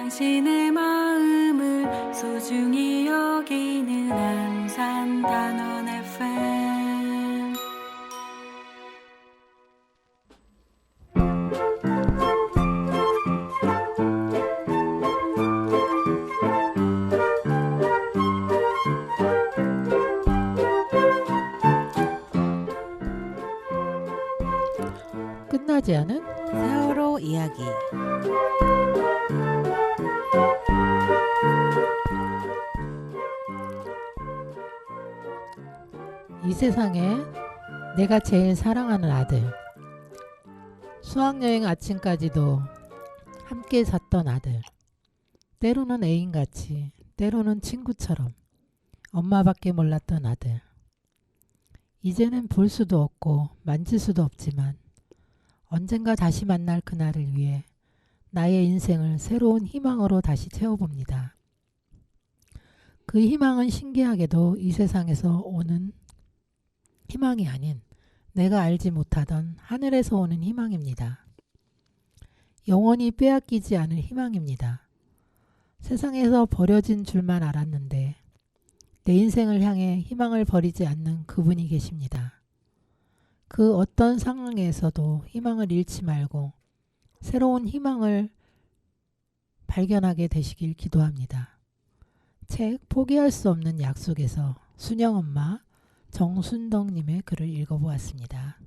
당신의 마음을 소중히 여기는 안산 단원 FM. 끝나지 않은 세월호 이야기. 이 세상에 내가 제일 사랑하는 아들, 수학여행 아침까지도 함께 잤던 아들, 때로는 애인같이, 때로는 친구처럼 엄마밖에 몰랐던 아들. 이제는 볼 수도 없고 만질 수도 없지만 언젠가 다시 만날 그날을 위해 나의 인생을 새로운 희망으로 다시 채워봅니다. 그 희망은 신기하게도 이 세상에서 오는 희망이 아닌 내가 알지 못하던 하늘에서 오는 희망입니다. 영원히 빼앗기지 않을 희망입니다. 세상에서 버려진 줄만 알았는데 내 인생을 향해 희망을 버리지 않는 그분이 계십니다. 그 어떤 상황에서도 희망을 잃지 말고 새로운 희망을 발견하게 되시길 기도합니다. 책 포기할 수 없는 약속에서 순영엄마 정순덕님의 글을 읽어보았습니다.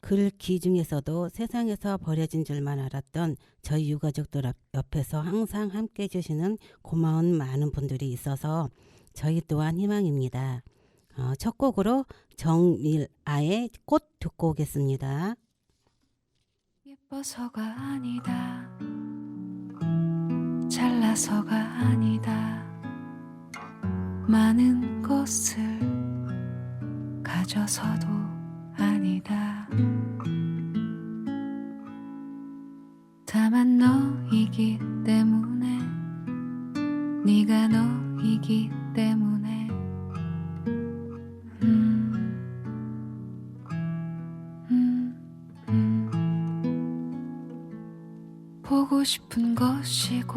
글귀 중에서도 세상에서 버려진 줄만 알았던 저희 유가족들 옆에서 항상 함께 해주시는 고마운 많은 분들이 있어서 저희 또한 희망입니다. 첫 곡으로 정밀아의 꽃 듣고 오겠습니다. 예뻐서가 아니다, 잘나서가 아니다, 많은 것을 가져서도 아니다. 다만 너이기 때문에, 네가 너이기 때문에 보고 싶은 것이고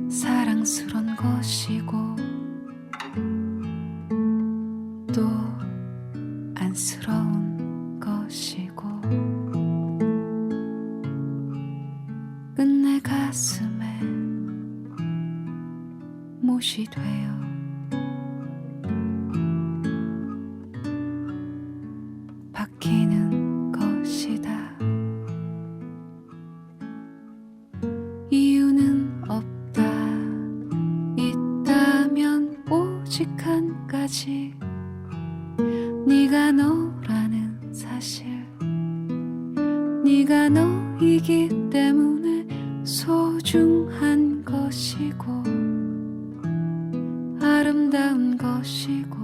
사랑스러운 것이고 또 안쓰러운 것이고 끝내 가슴에 못이 되어 박히는 것이다. 이유는 없다. 있다면 오직 한 가지, 네가 너라는 사실. 네가 너이기 때문에 소중한 것이고 아름다운 것이고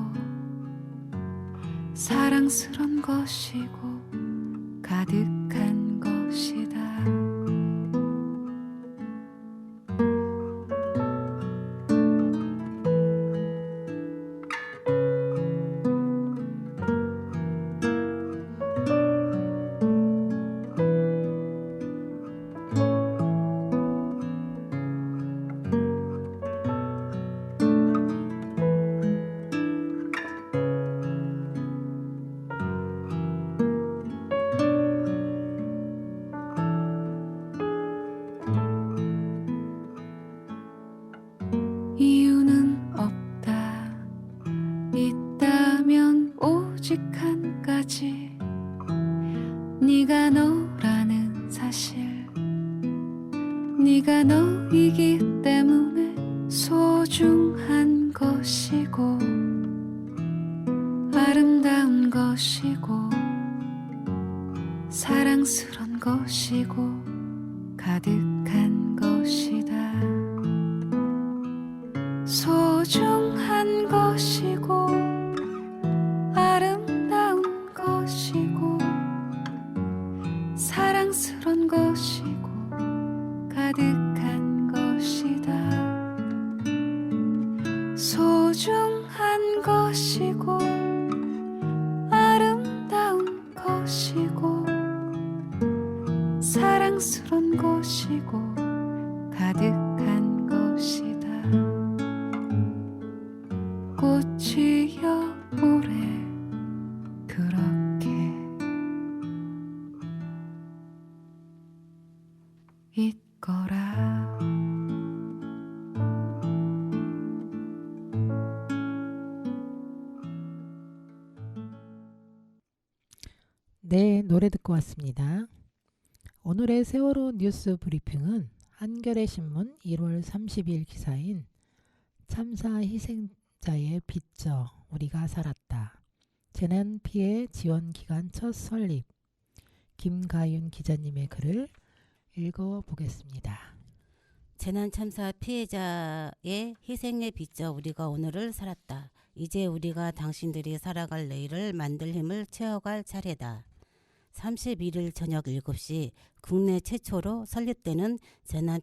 사랑스러운 것이고 가득한 것이다. 이유는 없다. 있다면 오직 한 가지, 네가 너라는 사실. 네가 너이기 때문에 소중한 것이고 아름다운 것이고 사랑스러운 것이고 가득한 것이다. 소중한 것이고 아름다운 것이고 사랑스러운 것이고 가득한 것이다. 소중한 것이고 아름다운 것이고 사랑스러운 것이고 가득한 곳이다. 꽃이여 오래 그렇게 있거라. 네, 노래 듣고 왔습니다. 오늘의 세월호 뉴스 브리핑은 한겨레 신문 1월 30일 기사인 참사 희생자의 빚져 우리가 살았다. 재난 피해 지원 기간 첫 설립. 김가윤 기자님의 글을 읽어보겠습니다. 재난 참사 피해자의 희생에 빚져 우리가 오늘을 살았다. 이제 우리가 당신들이 살아갈 내일을 만들 힘을 채워갈 차례다. 31일 저녁 7시 국내 최초로 설립되는 재난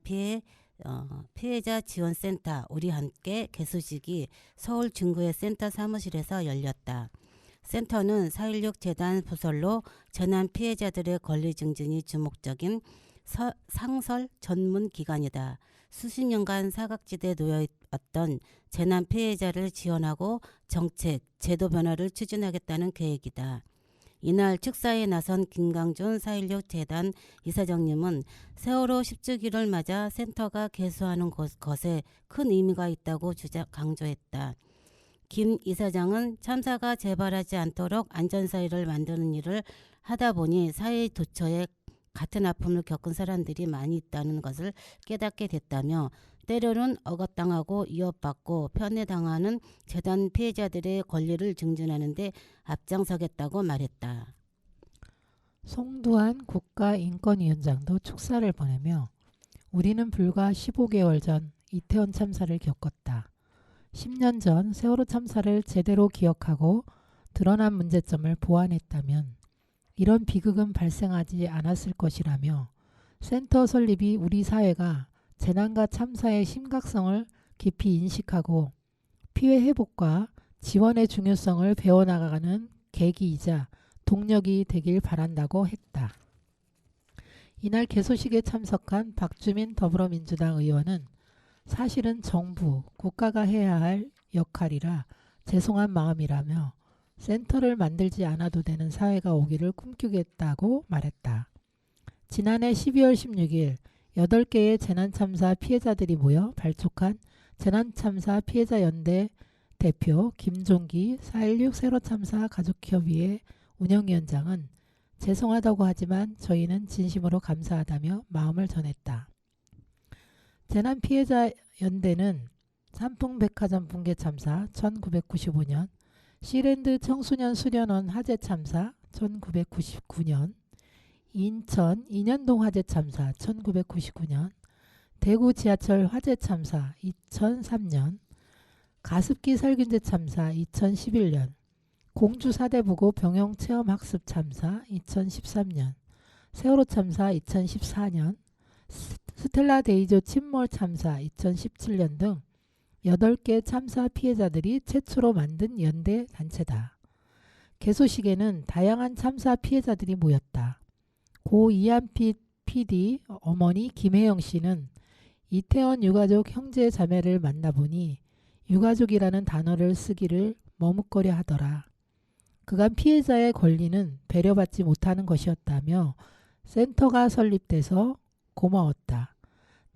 피해자 지원센터 우리 함께 개소식이 서울 중구의 센터 사무실에서 열렸다. 센터는 4.16 재단 부설로 재난 피해자들의 권리 증진이 주목적인 상설 전문 기관이다. 수십 년간 사각지대에 놓여있던 재난 피해자를 지원하고 정책, 제도 변화를 추진하겠다는 계획이다. 이날 축사에 나선 김강준 4.16 재단 이사장님은 세월호 10주기를 맞아 센터가 개소하는 것에 큰 의미가 있다고 강조했다. 김 이사장은 참사가 재발하지 않도록 안전사회를 만드는 일을 하다 보니 사회 도처에 같은 아픔을 겪은 사람들이 많이 있다는 것을 깨닫게 됐다며 때로는 억압당하고 위협받고 편애당하는 재단 피해자들의 권리를 증진하는 데 앞장서겠다고 말했다. 송두환 국가인권위원장도 축사를 보내며 우리는 불과 15개월 전 이태원 참사를 겪었다. 10년 전 세월호 참사를 제대로 기억하고 드러난 문제점을 보완했다면 이런 비극은 발생하지 않았을 것이라며 센터 설립이 우리 사회가 재난과 참사의 심각성을 깊이 인식하고 피해 회복과 지원의 중요성을 배워나가는 계기이자 동력이 되길 바란다고 했다. 이날 개소식에 참석한 박주민 더불어민주당 의원은 사실은 정부, 국가가 해야 할 역할이라 죄송한 마음이라며 센터를 만들지 않아도 되는 사회가 오기를 꿈꾸겠다고 말했다. 지난해 12월 16일 8개의 재난참사 피해자들이 모여 발족한 재난참사 피해자연대 대표 김종기 4.16 세월호참사 가족협의회 운영위원장은 죄송하다고 하지만 저희는 진심으로 감사하다며 마음을 전했다. 재난피해자연대는 삼풍백화점 붕괴 참사 1995년, 시랜드 청소년 수련원 화재 참사 1999년, 인천 인현동 화재 참사 1999년, 대구 지하철 화재 참사 2003년, 가습기 살균제 참사 2011년, 공주 사대부고 병영 체험학습 참사 2013년, 세월호 참사 2014년, 스텔라 데이조 침몰 참사 2017년 등 8개 참사 피해자들이 최초로 만든 연대 단체다. 개소식에는 다양한 참사 피해자들이 모였다. 고 이한피 PD 어머니 김혜영 씨는 이태원 유가족 형제 자매를 만나보니 유가족이라는 단어를 쓰기를 머뭇거려 하더라. 그간 피해자의 권리는 배려받지 못하는 것이었다며 센터가 설립돼서 고마웠다.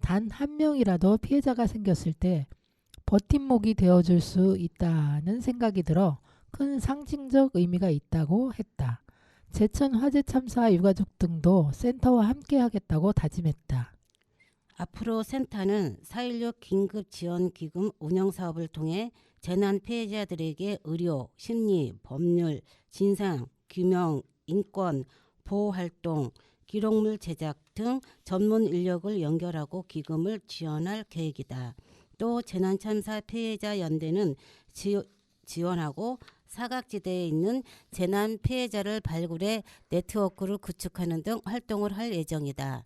단 한 명이라도 피해자가 생겼을 때 버팀목이 되어줄 수 있다는 생각이 들어 큰 상징적 의미가 있다고 했다. 제천 화재 참사 유가족 등도 센터와 함께 하겠다고 다짐했다. 앞으로 센터는 4.16 긴급지원기금 운영사업을 통해 재난 피해자들에게 의료, 심리, 법률, 진상, 규명, 인권, 보호활동, 기록물 제작 등 전문 인력을 연결하고 기금을 지원할 계획이다. 또 재난참사 피해자 연대는 지원하고 사각지대에 있는 재난 피해자를 발굴해 네트워크를 구축하는 등 활동을 할 예정이다.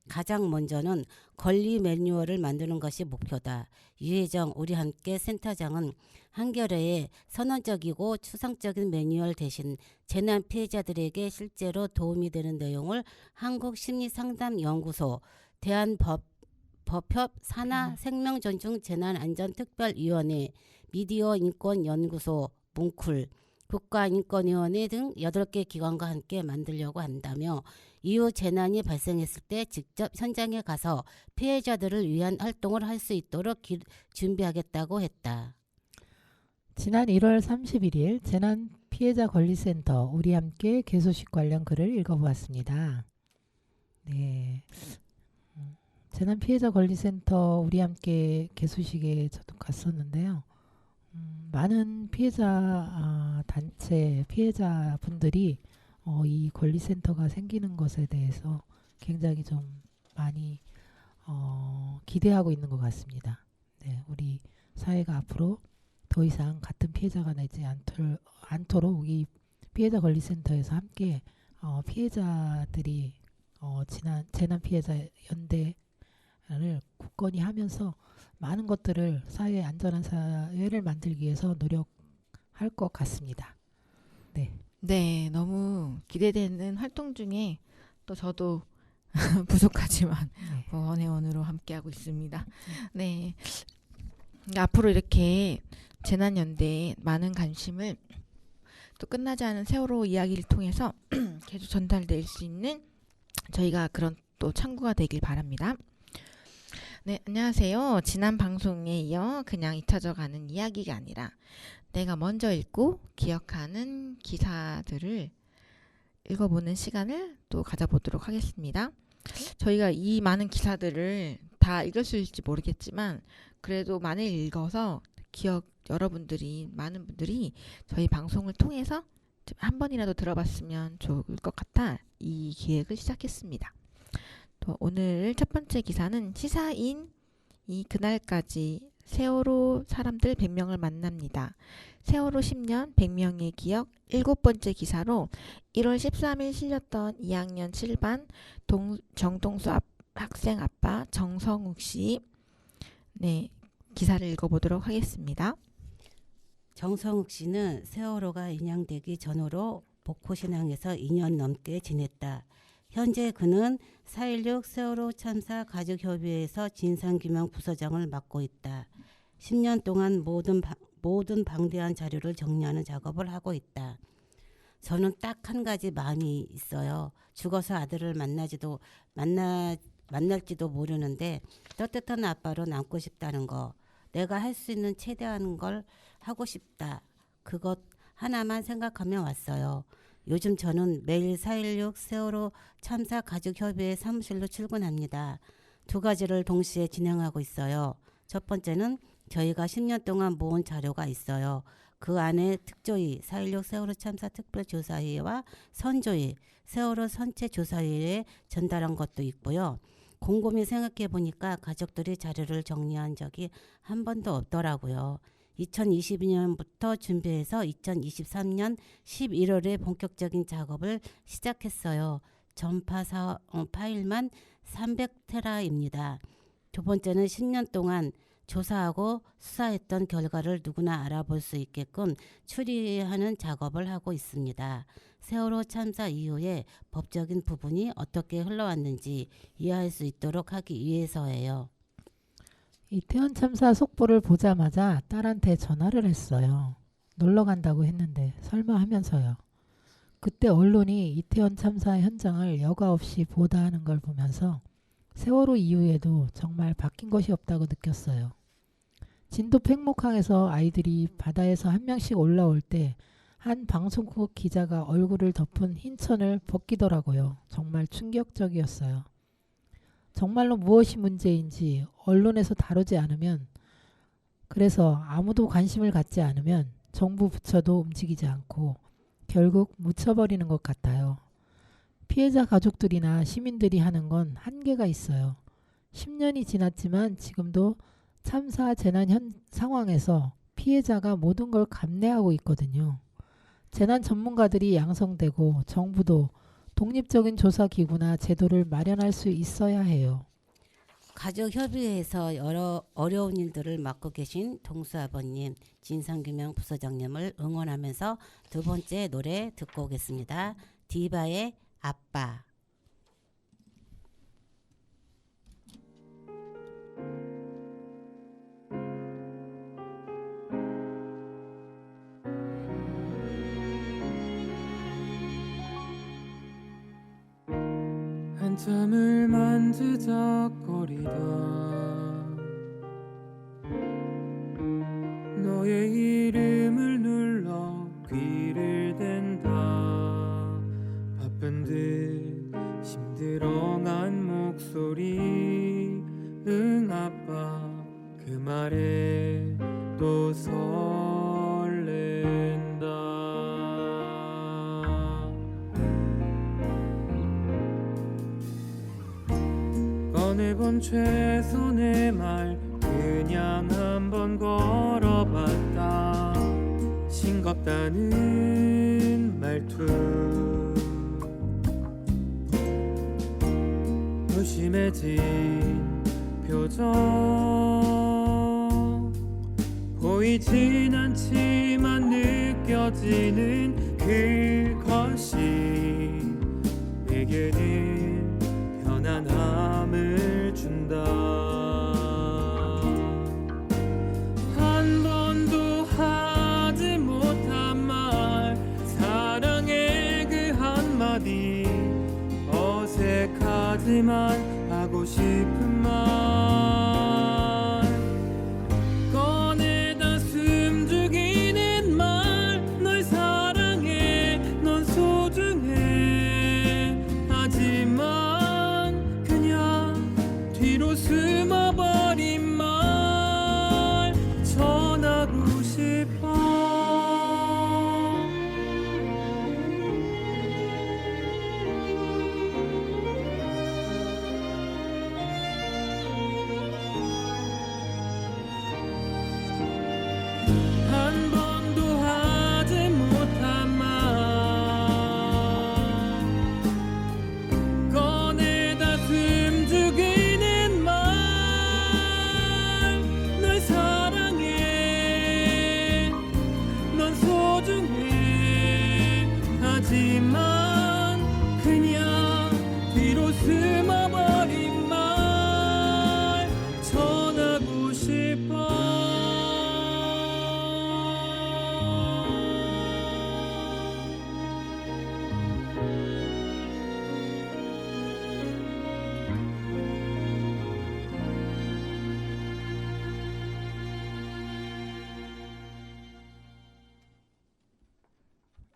가장 먼저는 권리 매뉴얼을 만드는 것이 목표다. 유혜정 우리 함께 센터장은 한겨레에 선언적이고 추상적인 매뉴얼 대신 재난 피해자들에게 실제로 도움이 되는 내용을 한국심리상담연구소, 대한법 법협 산하생명존중 재난안전특별위원회, 미디어인권연구소, 뭉쿨, 국가인권위원회 등 8개 기관과 함께 만들려고 한다며 이후 재난이 발생했을 때 직접 현장에 가서 피해자들을 위한 활동을 할 수 있도록 준비하겠다고 했다. 지난 1월 31일 재난피해자권리센터 우리 함께 개소식 관련 글을 읽어보았습니다. 네, 재난피해자권리센터 우리 함께 개소식에 저도 갔었는데요. 많은 피해자 단체 피해자분들이 이 권리센터가 생기는 것에 대해서 굉장히 좀 많이 기대하고 있는 것 같습니다. 네, 우리 사회가 앞으로 더 이상 같은 피해자가 나지 않도록 이 피해자 권리센터에서 함께 피해자들이 지난 재난피해자 연대를 굳건히 하면서 많은 것들을 사회에 안전한 사회를 만들기 위해서 노력할 것 같습니다. 네, 너무 기대되는 활동 중에 또 저도 부족하지만 원회원으로 함께하고 있습니다. 네, 앞으로 이렇게 재난연대에 많은 관심을 또 끝나지 않은 세월호 이야기를 통해서 계속 전달될 수 있는 저희가 그런 또 창구가 되길 바랍니다. 네, 안녕하세요. 지난 방송에 이어 그냥 잊혀져 가는 이야기가 아니라 내가 먼저 읽고 기억하는 기사들을 읽어보는 시간을 또 가져보도록 하겠습니다. 저희가 이 많은 기사들을 다 읽을 수 있을지 모르겠지만 그래도 많이 읽어서 여러분들이 많은 분들이 저희 방송을 통해서 한 번이라도 들어봤으면 좋을 것 같아 이 기획을 시작했습니다. 또 오늘 첫 번째 기사는 시사인이 그날까지 세월호 사람들 100명을 만납니다. 세월호 10년 100명의 기억 7번째 기사로 1월 13일 실렸던 2학년 7반 정동수 학생 아빠 정성욱 씨 기사를 읽어보도록 하겠습니다. 정성욱 씨는 세월호가 인양되기 전후로 복호신항에서 2년 넘게 지냈다. 현재 그는 4.16 세월호 참사 가족협의회에서 진상규명 부서장을 맡고 있다. 10년 동안 모든 방대한 자료를 정리하는 작업을 하고 있다. 저는 딱 한 가지 마음이 있어요. 죽어서 아들을 만날지도 모르는데 떳떳한 아빠로 남고 싶다는 거. 내가 할 수 있는 최대한 걸 하고 싶다. 그것 하나만 생각하며 왔어요. 요즘 저는 매일 4.16 세월호 참사 가족협의회 사무실로 출근합니다. 2가지를 동시에 진행하고 있어요. 첫 번째는 저희가 10년 동안 모은 자료가 있어요. 그 안에 특조위 4.16 세월호 참사 특별조사위와 선조위 세월호 선체조사위에 전달한 것도 있고요. 곰곰이 생각해 보니까 가족들이 자료를 정리한 적이 한 번도 없더라고요. 2022년부터 준비해서 2023년 11월에 본격적인 작업을 시작했어요. 전파 파일만 300테라입니다. 두 번째는 10년 동안 조사하고 수사했던 결과를 누구나 알아볼 수 있게끔 추리하는 작업을 하고 있습니다. 세월호 참사 이후에 법적인 부분이 어떻게 흘러왔는지 이해할 수 있도록 하기 위해서예요. 이태원 참사 속보를 보자마자 딸한테 전화를 했어요. 놀러 간다고 했는데 설마 하면서요. 그때 언론이 이태원 참사 현장을 여과 없이 보도하는 걸 보면서 세월호 이후에도 정말 바뀐 것이 없다고 느꼈어요. 진도 팽목항에서 아이들이 바다에서 한 명씩 올라올 때 한 방송국 기자가 얼굴을 덮은 흰 천을 벗기더라고요. 정말 충격적이었어요. 정말로 무엇이 문제인지 언론에서 다루지 않으면, 그래서 아무도 관심을 갖지 않으면 정부 부처도 움직이지 않고 결국 묻혀버리는 것 같아요. 피해자 가족들이나 시민들이 하는 건 한계가 있어요. 10년이 지났지만 지금도 참사 재난 상황에서 피해자가 모든 걸 감내하고 있거든요. 재난 전문가들이 양성되고 정부도 독립적인 조사기구나 제도를 마련할 수 있어야 해요. 가족협의회에서 여러 어려운 일들을 맡고 계신 동수 아버님, 진상규명 부서장님을 응원하면서 두 번째 노래 듣고 오겠습니다. 디바의 아빠. 한참을 만지작거리다 너의 이름을 눌러 귀를 댄다. 바쁜 듯 심드렁한 목소리 응 아빠 그 말에 또 설렌다. 꺼내본 최선의 말 그냥 한번 걸어봤다. 싱겁다는 말투 무심해진 표정 보이진 않지만 느껴지는 그것이 내게는 편안함을 준다. 한 번도 하지 못한 말 사랑의 그 한마디 어색하지만 하고 싶은 말 꺼내다 숨죽이는 말 널 사랑해 넌 소중해 하지만 그냥 뒤로 숨어버린 말 전하고 싶어. 한 번도 하지 못한 말 꺼내다 숨죽이는 말 널 사랑해 넌 소중해 하지만 그냥 뒤로 숨어버린 말 전하고 싶어.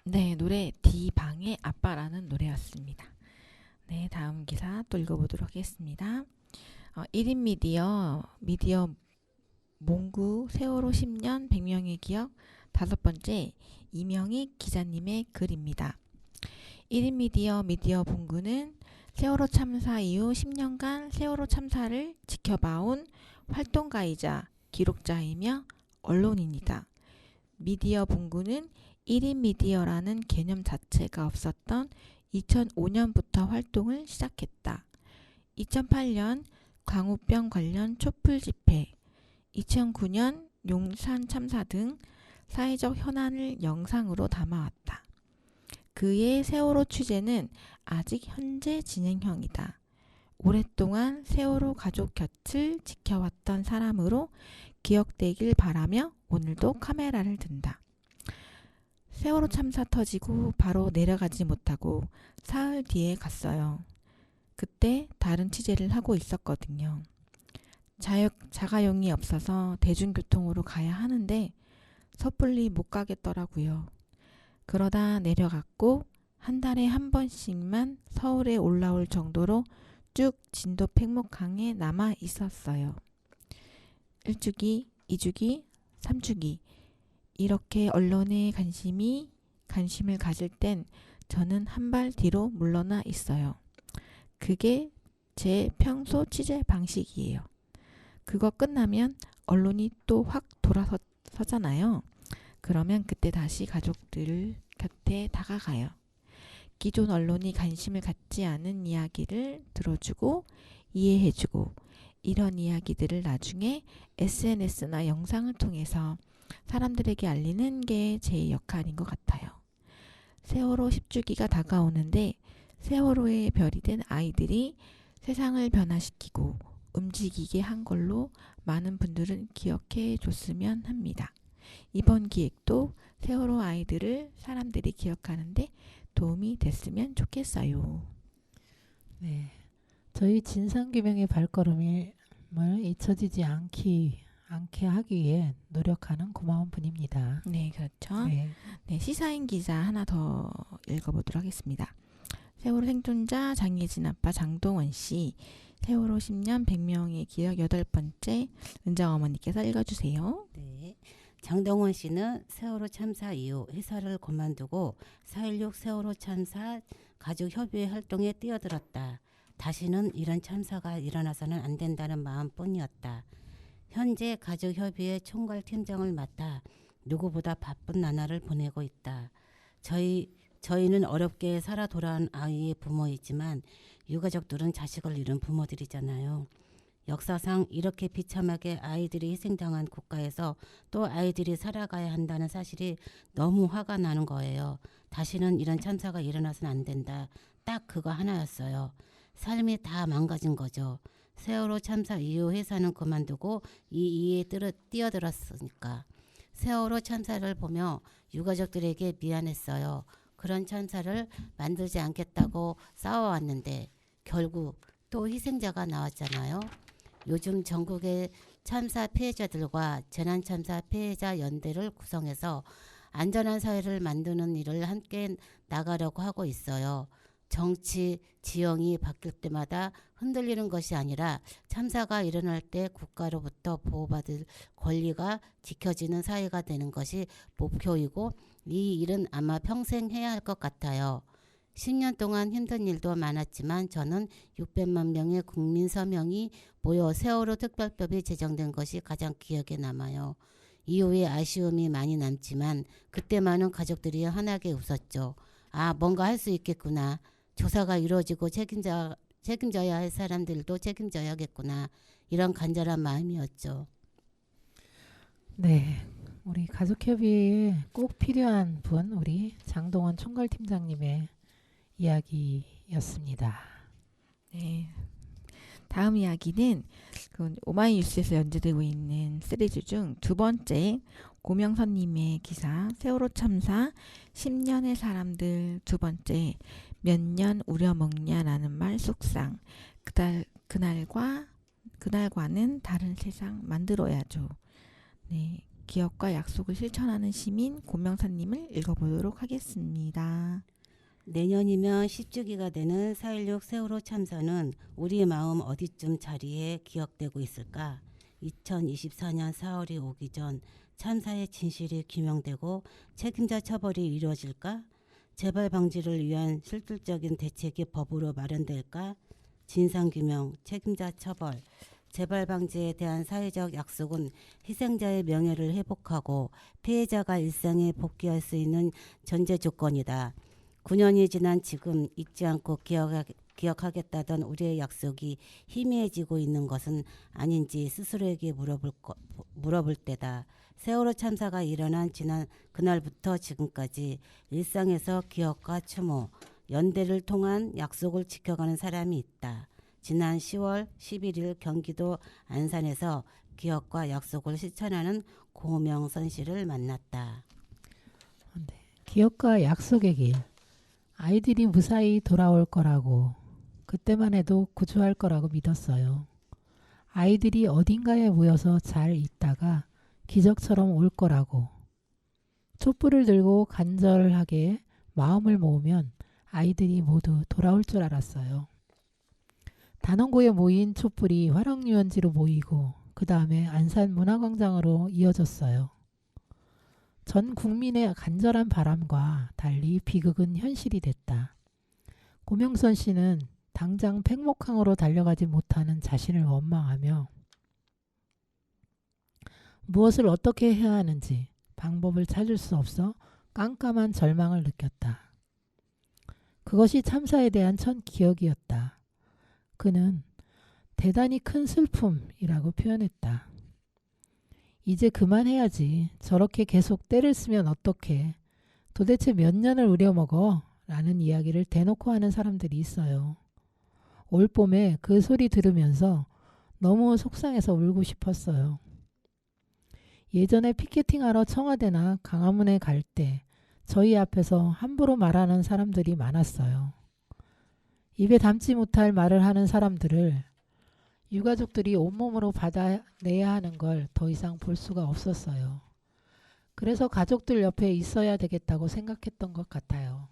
네, 노래 디방의 아빠라는 노래였습니다. 네, 다음 기사 또 읽어보도록 하겠습니다. 1인 미디어 몽구 세월호 10년 100명의 기억 5번째 이명익 기자님의 글입니다. 1인 미디어 본부는 세월호 참사 이후 10년간 세월호 참사를 지켜봐온 활동가이자 기록자이며 언론인이다. 미디어 본부는 1인 미디어라는 개념 자체가 없었던 2005년부터 활동을 시작했다. 2008년 광우병 관련 촛불 집회, 2009년 용산 참사 등 사회적 현안을 영상으로 담아왔다. 그의 세월호 취재는 아직 현재 진행형이다. 오랫동안 세월호 가족 곁을 지켜왔던 사람으로 기억되길 바라며 오늘도 카메라를 든다. 세월호 참사 터지고 바로 내려가지 못하고 사흘 뒤에 갔어요. 그때 다른 취재를 하고 있었거든요. 자가용이 없어서 대중교통으로 가야 하는데 섣불리 못 가겠더라고요. 그러다 내려갔고 한 달에 한 번씩만 서울에 올라올 정도로 쭉 진도 팽목항에 남아 있었어요. 1주기, 2주기, 3주기 이렇게 언론에 관심을 가질 땐 저는 한 발 뒤로 물러나 있어요. 그게 제 평소 취재 방식이에요. 그거 끝나면 언론이 또 확 돌아서잖아요. 그러면 그때 다시 가족들 곁에 다가가요. 기존 언론이 관심을 갖지 않은 이야기를 들어주고 이해해주고 이런 이야기들을 나중에 SNS나 영상을 통해서 사람들에게 알리는 게 제 역할인 것 같아요. 세월호 10주기가 다가오는데 세월호의 별이 된 아이들이 세상을 변화시키고 움직이게 한 걸로 많은 분들은 기억해 줬으면 합니다. 이번 기획도 세월호 아이들을 사람들이 기억하는데 도움이 됐으면 좋겠어요. 네, 저희 진상규명의 발걸음을 잊혀지지 않게 하기 위해 노력하는 고마운 분입니다. 네, 그렇죠. 네. 네, 시사인 기사 하나 더 읽어보도록 하겠습니다. 세월호 생존자 장예진 아빠 장동원 씨, 세월호 10년 100명의 기억 8번째 은정 어머니께서 읽어주세요. 네. 장동원 씨는 세월호 참사 이후 회사를 그만두고 4.16 세월호 참사 가족협의회 활동에 뛰어들었다. 다시는 이런 참사가 일어나서는 안 된다는 마음뿐이었다. 현재 가족협의회 총괄팀장을 맡아 누구보다 바쁜 나날을 보내고 있다. 저희는 어렵게 살아 돌아온 아이의 부모이지만 유가족들은 자식을 잃은 부모들이잖아요. 역사상 이렇게 비참하게 아이들이 희생당한 국가에서 또 아이들이 살아가야 한다는 사실이 너무 화가 나는 거예요. 다시는 이런 참사가 일어나서는 안 된다. 딱 그거 하나였어요. 삶이 다 망가진 거죠. 세월호 참사 이후 회사는 그만두고 이 일에 뛰어들었으니까. 세월호 참사를 보며 유가족들에게 미안했어요. 그런 참사를 만들지 않겠다고 싸워왔는데 결국 또 희생자가 나왔잖아요. 요즘 전국의 참사 피해자들과 재난참사 피해자 연대를 구성해서 안전한 사회를 만드는 일을 함께 나가려고 하고 있어요. 정치, 지형이 바뀔 때마다 흔들리는 것이 아니라 참사가 일어날 때 국가로부터 보호받을 권리가 지켜지는 사회가 되는 것이 목표이고 이 일은 아마 평생 해야 할 것 같아요. 10년 동안 힘든 일도 많았지만 저는 600만 명의 국민 서명이 모여 세월호 특별법이 제정된 것이 가장 기억에 남아요. 이후에 아쉬움이 많이 남지만 그때 많은 가족들이 환하게 웃었죠. 아, 뭔가 할 수 있겠구나. 조사가 이루어지고 책임져야 할 사람들도 책임져야겠구나. 이런 간절한 마음이었죠. 네. 우리 가족협의회에 꼭 필요한 분, 우리 장동원 총괄팀장님의 이야기였습니다. 네. 다음 이야기는 그 오마이뉴스에서 연재되고 있는 시리즈 중 두 번째 고명선님의 기사 세월호 참사 10년의 사람들 두 번째 몇 년 우려먹냐라는 말 속상 그날과는 다른 세상 만들어야죠. 네. 기업과 약속을 실천하는 시민 고명선님을 읽어보도록 하겠습니다. 내년이면 10주기가 되는 4.16 세월호 참사는 우리의 마음 어디쯤 자리에 기억되고 있을까? 2024년 4월이 오기 전 참사의 진실이 규명되고 책임자 처벌이 이루어질까? 재발 방지를 위한 실질적인 대책이 법으로 마련될까? 진상규명, 책임자 처벌, 재발 방지에 대한 사회적 약속은 희생자의 명예를 회복하고 피해자가 일상에 복귀할 수 있는 전제 조건이다. 9년이 지난 지금 잊지 않고 기억하겠다던 우리의 약속이 희미해지고 있는 것은 아닌지 스스로에게 물어볼 때다. 세월호 참사가 일어난 지난 그날부터 지금까지 일상에서 기억과 추모, 연대를 통한 약속을 지켜가는 사람이 있다. 지난 10월 11일 경기도 안산에서 기억과 약속을 실천하는 고명선 씨를 만났다. 네. 기억과 약속의 길. 아이들이 무사히 돌아올 거라고 그때만 해도 구조할 거라고 믿었어요. 아이들이 어딘가에 모여서 잘 있다가 기적처럼 올 거라고. 촛불을 들고 간절하게 마음을 모으면 아이들이 모두 돌아올 줄 알았어요. 단원고에 모인 촛불이 화랑유원지로 모이고 그 다음에 안산 문화광장으로 이어졌어요. 전 국민의 간절한 바람과 달리 비극은 현실이 됐다. 고명선 씨는 당장 팽목항으로 달려가지 못하는 자신을 원망하며 무엇을 어떻게 해야 하는지 방법을 찾을 수 없어 깜깜한 절망을 느꼈다. 그것이 참사에 대한 첫 기억이었다. 그는 대단히 큰 슬픔이라고 표현했다. 이제 그만해야지. 저렇게 계속 때를 쓰면 어떡해. 도대체 몇 년을 우려먹어? 라는 이야기를 대놓고 하는 사람들이 있어요. 올 봄에 그 소리 들으면서 너무 속상해서 울고 싶었어요. 예전에 피켓팅하러 청와대나 강화문에 갈 때 저희 앞에서 함부로 말하는 사람들이 많았어요. 입에 담지 못할 말을 하는 사람들을 유가족들이 온몸으로 받아내야 하는 걸 더 이상 볼 수가 없었어요. 그래서 가족들 옆에 있어야 되겠다고 생각했던 것 같아요.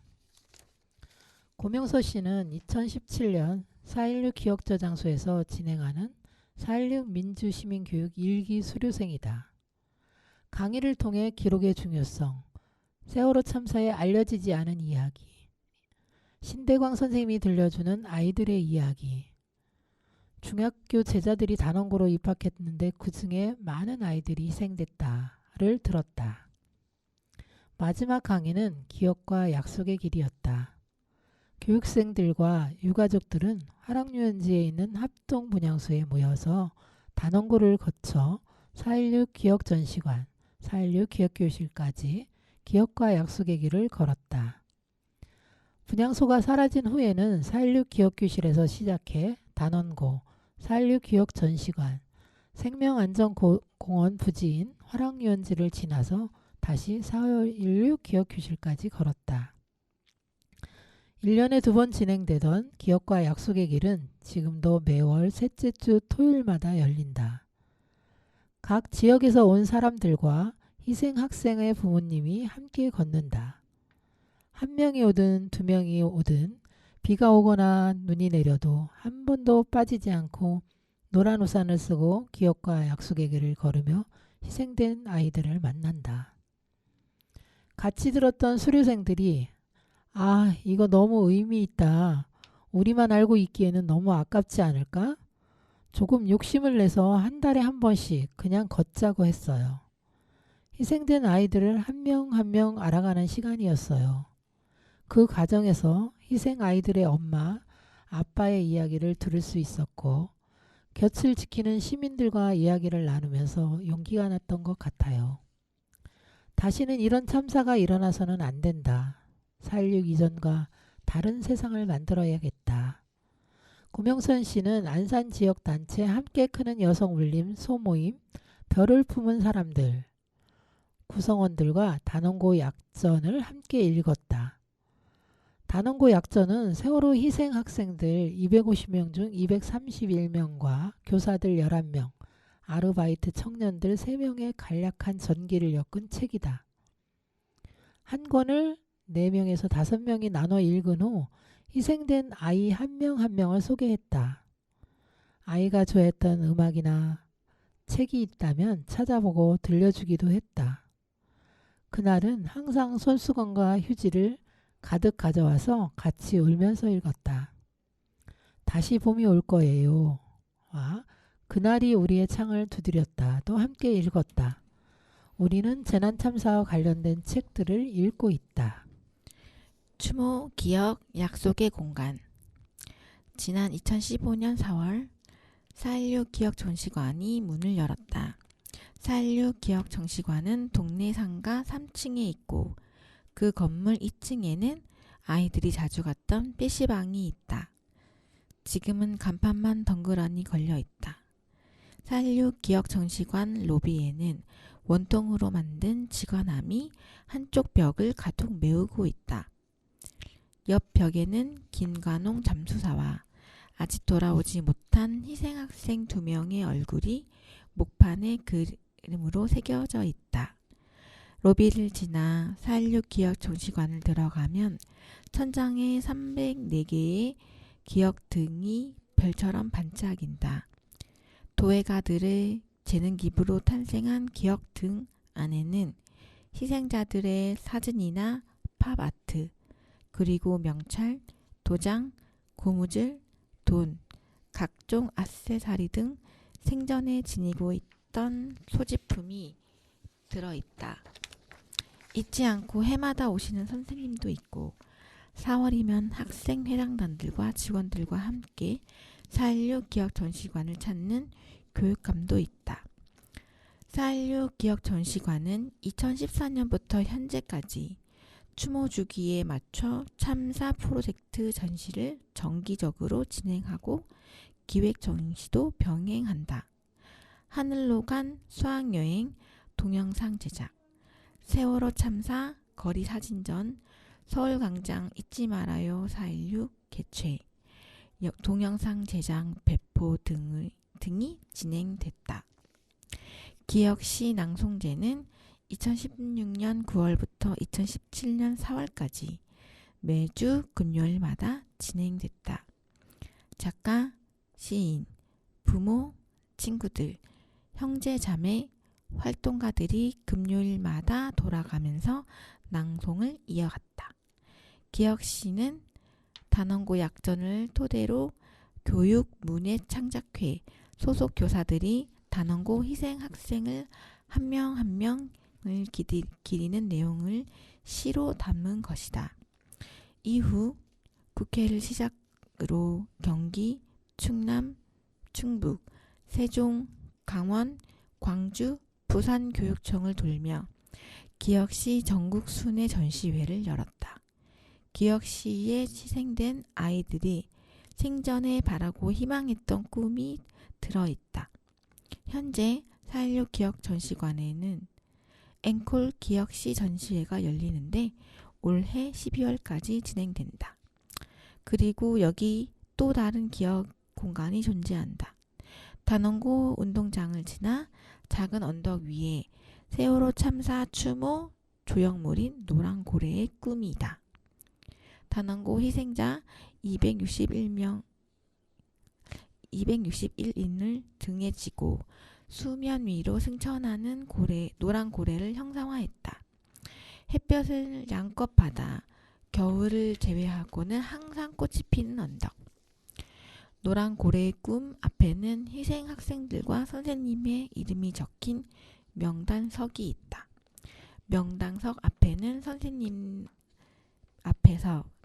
고명서 씨는 2017년 4.16 기억저장소에서 진행하는 4.16 민주시민교육 1기 수료생이다. 강의를 통해 기록의 중요성, 세월호 참사에 알려지지 않은 이야기, 신대광 선생님이 들려주는 아이들의 이야기, 중학교 제자들이 단원고로 입학했는데 그중에 많은 아이들이 희생됐다를 들었다. 마지막 강의는 기억과 약속의 길이었다. 교육생들과 유가족들은 화랑유원지에 있는 합동분향소에 모여서 단원고를 거쳐 4.16 기억전시관, 4.16 기억교실까지 기억과 약속의 길을 걸었다. 분향소가 사라진 후에는 4.16 기억교실에서 시작해 단원고, 4.16 기억전시관, 생명안전공원 부지인 화랑유원지를 지나서 다시 4.16 기억교실까지 걸었다. 1년에 2번 진행되던 기억과 약속의 길은 지금도 매월 셋째 주 토요일마다 열린다. 각 지역에서 온 사람들과 희생 학생의 부모님이 함께 걷는다. 한 명이 오든 2명이 오든 비가 오거나 눈이 내려도 한 번도 빠지지 않고 노란 우산을 쓰고 기억과 약속의 길을 걸으며 희생된 아이들을 만난다. 같이 들었던 수료생들이 이거 너무 의미 있다. 우리만 알고 있기에는 너무 아깝지 않을까? 조금 욕심을 내서 한 달에 한 번씩 그냥 걷자고 했어요. 희생된 아이들을 한 명 한 명 알아가는 시간이었어요. 그 과정에서 희생 아이들의 엄마, 아빠의 이야기를 들을 수 있었고 곁을 지키는 시민들과 이야기를 나누면서 용기가 났던 것 같아요. 다시는 이런 참사가 일어나서는 안 된다. 4.16 이전과 다른 세상을 만들어야겠다. 고명선 씨는 안산 지역 단체 함께 크는 여성 울림 소모임 별을 품은 사람들 구성원들과 단원고 약전을 함께 읽었다. 단원고 약전은 세월호 희생 학생들 250명 중 231명과 교사들 11명, 아르바이트 청년들 3명의 간략한 전기를 엮은 책이다. 한 권을 4명에서 5명이 나눠 읽은 후 희생된 아이 한 명 한 명을 소개했다. 아이가 좋아했던 음악이나 책이 있다면 찾아보고 들려주기도 했다. 그날은 항상 손수건과 휴지를 가득 가져와서 같이 울면서 읽었다. 다시 봄이 올 거예요. 그날이 우리의 창을 두드렸다. 또 함께 읽었다. 우리는 재난참사와 관련된 책들을 읽고 있다. 추모 기억 약속의 공간. 지난 2015년 4월 4.16 기억전시관이 문을 열었다. 4.16 기억전시관은 동네 상가 3층에 있고 그 건물 2층에는 아이들이 자주 갔던 PC방이 있다. 지금은 간판만 덩그러니 걸려 있다. 4.16 기억전시관 로비에는 원통으로 만든 직원함이 한쪽 벽을 가득 메우고 있다. 옆 벽에는 김관홍 잠수사와 아직 돌아오지 못한 희생학생 2명의 얼굴이 목판에 그림으로 새겨져 있다. 로비를 지나 4.16 기억전시관을 들어가면 천장에 304개의 기억 등이 별처럼 반짝인다. 도예가들의 재능기부로 탄생한 기억 등 안에는 희생자들의 사진이나 팝아트, 그리고 명찰, 도장, 고무줄, 돈, 각종 액세서리 등 생전에 지니고 있던 소지품이 들어있다. 잊지 않고 해마다 오시는 선생님도 있고 4월이면 학생 회장단들과 직원들과 함께 4.16 기억전시관을 찾는 교육감도 있다. 4.16 기억전시관은 2014년부터 현재까지 추모 주기에 맞춰 참사 프로젝트 전시를 정기적으로 진행하고 기획 전시도 병행한다. 하늘로 간 수학여행 동영상 제작, 세월호 참사 거리 사진전, 서울광장 잊지 말아요 4.16 개최, 동영상 제작, 배포 등이 진행됐다. 기억시 낭송제는 2016년 9월부터 2017년 4월까지 매주 금요일마다 진행됐다. 작가, 시인, 부모, 친구들, 형제, 자매, 활동가들이 금요일마다 돌아가면서 낭송을 이어갔다. 기억시는 단원고 약전을 토대로 교육문예창작회 소속 교사들이 단원고 희생 학생을 한 명 한 명을 기리는 내용을 시로 담은 것이다. 이후 국회를 시작으로 경기, 충남, 충북, 세종, 강원, 광주, 부산 교육청을 돌며 기억시 전국 순회 전시회를 열었다. 기억시에 희생된 아이들이 생전에 바라고 희망했던 꿈이 들어있다. 현재 4.16 기억 전시관에는 앵콜 기억시 전시회가 열리는데 올해 12월까지 진행된다. 그리고 여기 또 다른 기억 공간이 존재한다. 단원고 운동장을 지나 작은 언덕 위에 세월호 참사 추모 조형물인 노란 고래의 꿈이다. 단원고 희생자 261인을 등에 지고 수면 위로 승천하는 노란 고래를 형상화했다. 햇볕을 양껏 받아 겨울을 제외하고는 항상 꽃이 피는 언덕. 노란 고래의 꿈 앞에는 희생 학생들과 선생님의 이름이 적힌 명단석이 있다. 명단석 앞에는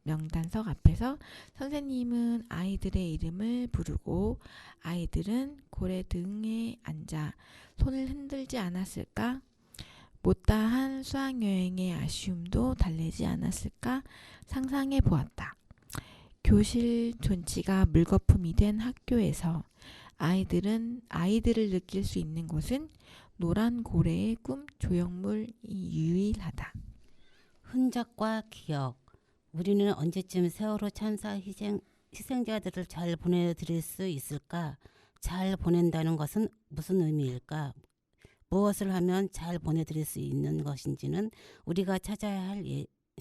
명단석 앞에서 선생님은 아이들의 이름을 부르고 아이들은 고래 등에 앉아 손을 흔들지 않았을까? 못다한 수학여행의 아쉬움도 달래지 않았을까 상상해 보았다. 교실 존치가 물거품이 된 학교에서 아이들을 느낄 수 있는 곳은 노란 고래의 꿈 조형물이 유일하다. 흔적과 기억. 우리는 언제쯤 세월호 참사 희생자들을 잘 보내드릴 수 있을까? 잘 보낸다는 것은 무슨 의미일까? 무엇을 하면 잘 보내드릴 수 있는 것인지는 우리가 찾아야 할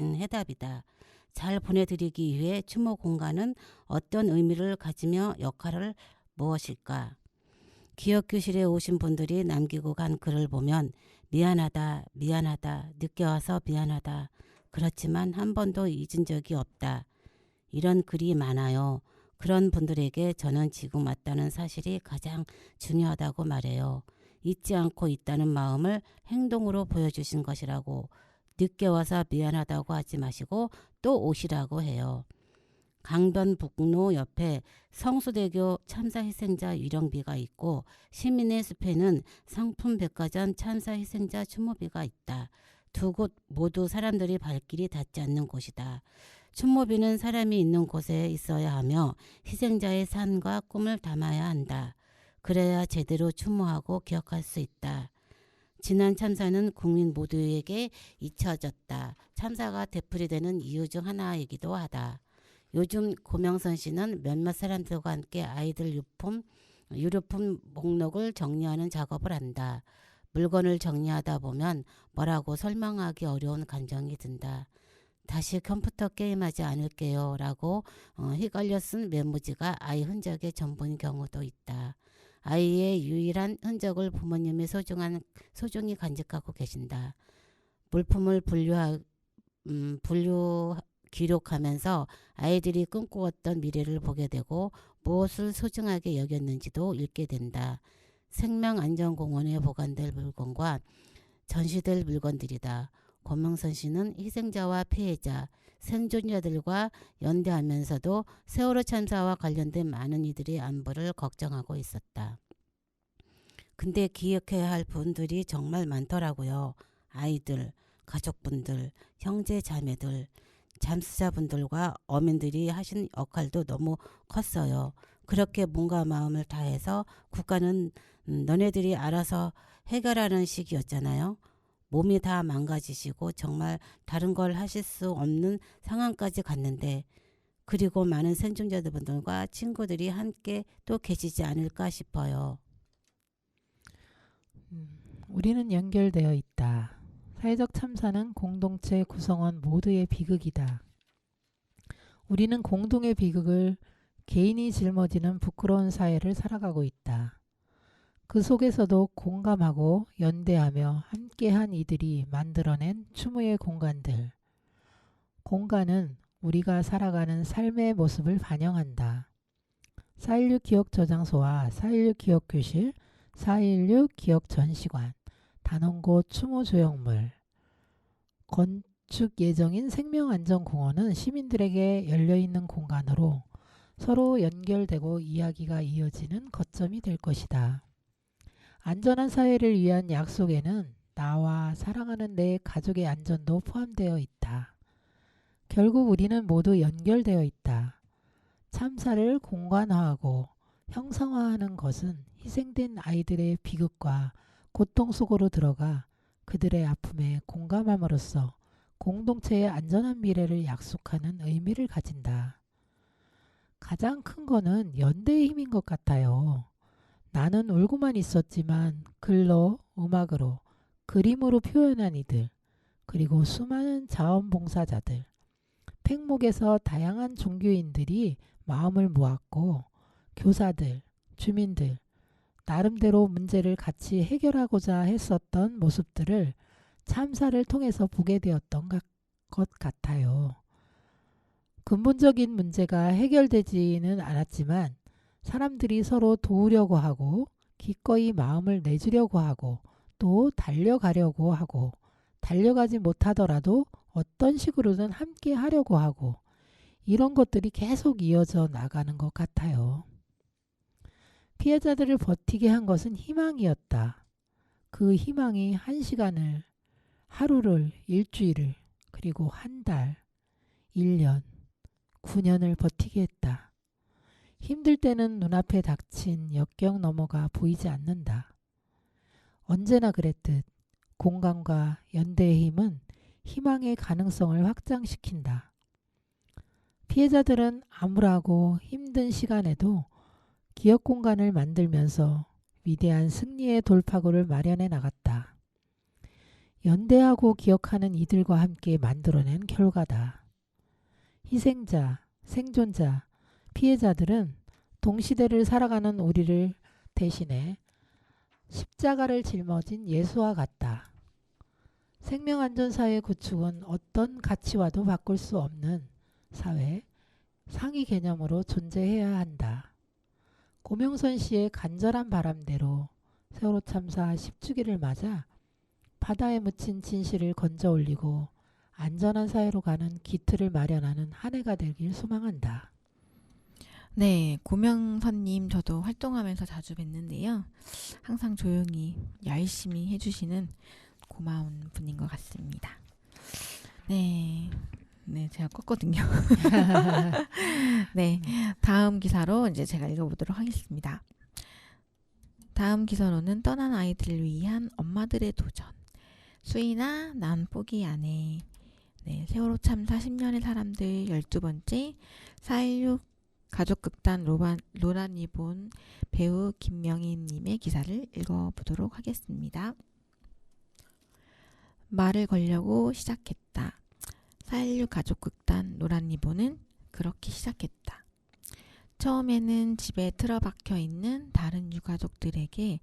해답이다. 잘 보내드리기 위해 추모 공간은 어떤 의미를 가지며 역할을 무엇일까? 기억교실에 오신 분들이 남기고 간 글을 보면 미안하다, 늦게 와서 미안하다. 그렇지만 한 번도 잊은 적이 없다. 이런 글이 많아요. 그런 분들에게 저는 지금 왔다는 사실이 가장 중요하다고 말해요. 잊지 않고 있다는 마음을 행동으로 보여주신 것이라고. 늦게 와서 미안하다고 하지 마시고 또 오시라고 해요. 강변북로 옆에 성수대교 참사 희생자 유령비가 있고 시민의 숲에는 상품백화점 참사 희생자 추모비가 있다. 두 곳 모두 사람들이 발길이 닿지 않는 곳이다. 추모비는 사람이 있는 곳에 있어야 하며 희생자의 삶과 꿈을 담아야 한다. 그래야 제대로 추모하고 기억할 수 있다. 지난 참사는 국민 모두에게 잊혀졌다. 참사가 되풀이되는 이유 중 하나이기도 하다. 요즘 고명선 씨는 몇몇 사람들과 함께 아이들 유류품 목록을 정리하는 작업을 한다. 물건을 정리하다 보면 뭐라고 설명하기 어려운 감정이 든다. 다시 컴퓨터 게임하지 않을게요 라고 휘갈려 쓴 메모지가 아이 흔적의 전부인 경우도 있다. 아이의 유일한 흔적을 부모님이 소중히 간직하고 계신다. 물품을 기록하면서 아이들이 꿈꾸었던 미래를 보게 되고 무엇을 소중하게 여겼는지도 읽게 된다. 생명안전공원에 보관될 물건과 전시될 물건들이다. 고명선 씨는 희생자와 피해자, 생존자들과 연대하면서도 세월호 참사와 관련된 많은 이들의 안부를 걱정하고 있었다. 근데 기억해야 할 분들이 정말 많더라고요. 아이들, 가족분들, 형제 자매들, 잠수자분들과 어민들이 하신 역할도 너무 컸어요. 그렇게 몸과 마음을 다해서 국가는 너네들이 알아서 해결하는 시기였잖아요. 몸이 다 망가지시고 정말 다른 걸 하실 수 없는 상황까지 갔는데 그리고 많은 생존자분들과 친구들이 함께 또 계시지 않을까 싶어요. 우리는 연결되어 있다. 사회적 참사는 공동체 구성원 모두의 비극이다. 우리는 공동의 비극을 개인이 짊어지는 부끄러운 사회를 살아가고 있다. 그 속에서도 공감하고 연대하며 함께한 이들이 만들어낸 추모의 공간들. 공간은 우리가 살아가는 삶의 모습을 반영한다. 4.16 기억저장소와 4.16 기억교실, 4.16 기억전시관, 단원고 추모조형물, 건축 예정인 생명안전공원은 시민들에게 열려있는 공간으로 서로 연결되고 이야기가 이어지는 거점이 될 것이다. 안전한 사회를 위한 약속에는 나와 사랑하는 내 가족의 안전도 포함되어 있다. 결국 우리는 모두 연결되어 있다. 참사를 공간화하고 형상화하는 것은 희생된 아이들의 비극과 고통 속으로 들어가 그들의 아픔에 공감함으로써 공동체의 안전한 미래를 약속하는 의미를 가진다. 가장 큰 거는 연대의 힘인 것 같아요. 나는 울고만 있었지만 글로, 음악으로, 그림으로 표현한 이들, 그리고 수많은 자원봉사자들, 팽목에서 다양한 종교인들이 마음을 모았고 교사들, 주민들, 나름대로 문제를 같이 해결하고자 했었던 모습들을 참사를 통해서 보게 되었던 것 같아요. 근본적인 문제가 해결되지는 않았지만 사람들이 서로 도우려고 하고 기꺼이 마음을 내주려고 하고 또 달려가려고 하고 달려가지 못하더라도 어떤 식으로든 함께 하려고 하고 이런 것들이 계속 이어져 나가는 것 같아요. 피해자들을 버티게 한 것은 희망이었다. 그 희망이 1시간을, 하루를, 일주일을, 그리고 한 달, 1년, 9년을 버티게 했다. 힘들 때는 눈앞에 닥친 역경 너머가 보이지 않는다. 언제나 그랬듯 공감과 연대의 힘은 희망의 가능성을 확장시킨다. 피해자들은 암울하고 힘든 시간에도 기억 공간을 만들면서 위대한 승리의 돌파구를 마련해 나갔다. 연대하고 기억하는 이들과 함께 만들어낸 결과다. 희생자, 생존자, 피해자들은 동시대를 살아가는 우리를 대신해 십자가를 짊어진 예수와 같다. 생명안전사회 구축은 어떤 가치와도 바꿀 수 없는 사회, 상위 개념으로 존재해야 한다. 고명선 씨의 간절한 바람대로 세월호 참사 10주기를 맞아 바다에 묻힌 진실을 건져 올리고 안전한 사회로 가는 기틀을 마련하는 한 해가 되길 소망한다. 네, 고명선님 저도 활동하면서 자주 뵀는데요. 항상 조용히 열심히 해주시는 고마운 분인 것 같습니다. 네, 제가 껐거든요. 네, 다음 기사로 이제 제가 읽어보도록 하겠습니다. 다음 기사로는 떠난 아이들을 위한 엄마들의 도전. 수인아, 난 포기 안 해. 네, 세월호 참사 10년의 사람들 12번째 4.16 가족극단 로란이 본 배우 김명희님의 기사를 읽어보도록 하겠습니다. 말을 걸려고 시작했다. 4.16 가족극단 로란니보는 그렇게 시작했다. 처음에는 집에 틀어박혀 있는 다른 유가족들에게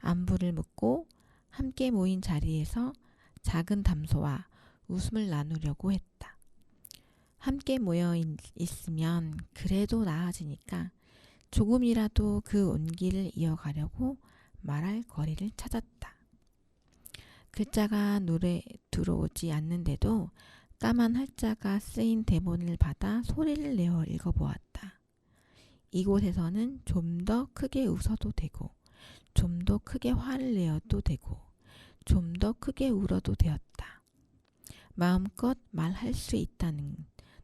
안부를 묻고 함께 모인 자리에서 작은 담소와 웃음을 나누려고 했다. 함께 모여 있으면 그래도 나아지니까 조금이라도 그 온기를 이어가려고 말할 거리를 찾았다. 글자가 눈에 들어오지 않는데도 까만 활자가 쓰인 대본을 받아 소리를 내어 읽어보았다. 이곳에서는 좀 더 크게 웃어도 되고 좀 더 크게 화를 내어도 되고 좀 더 크게 울어도 되었다. 마음껏 말할 수 있다는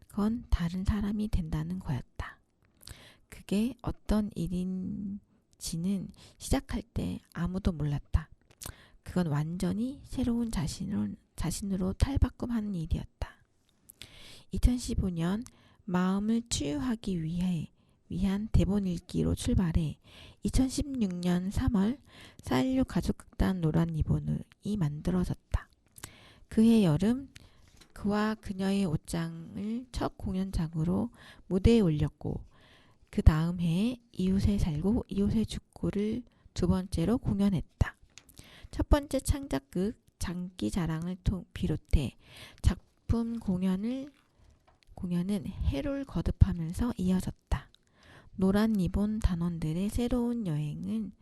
건 다른 사람이 된다는 거였다. 그게 어떤 일인지는 시작할 때 아무도 몰랐다. 그건 완전히 새로운 자신으로 탈바꿈하는 일이었다. 2015년 마음을 치유하기 위한 대본 읽기로 출발해 2016년 3월 4.16 가족극단 노란 리본이 만들어졌다. 그해 여름 그와 그녀의 옷장을 첫 공연장으로 무대에 올렸고 그 다음 해에 이웃에 살고 이웃에 죽고를 두 번째로 공연했다. 첫 번째 창작극 장기자랑을 비롯해 작품 공연은 해를 거듭하면서 이어졌다. 노란 리본 단원들의 새로운 여행은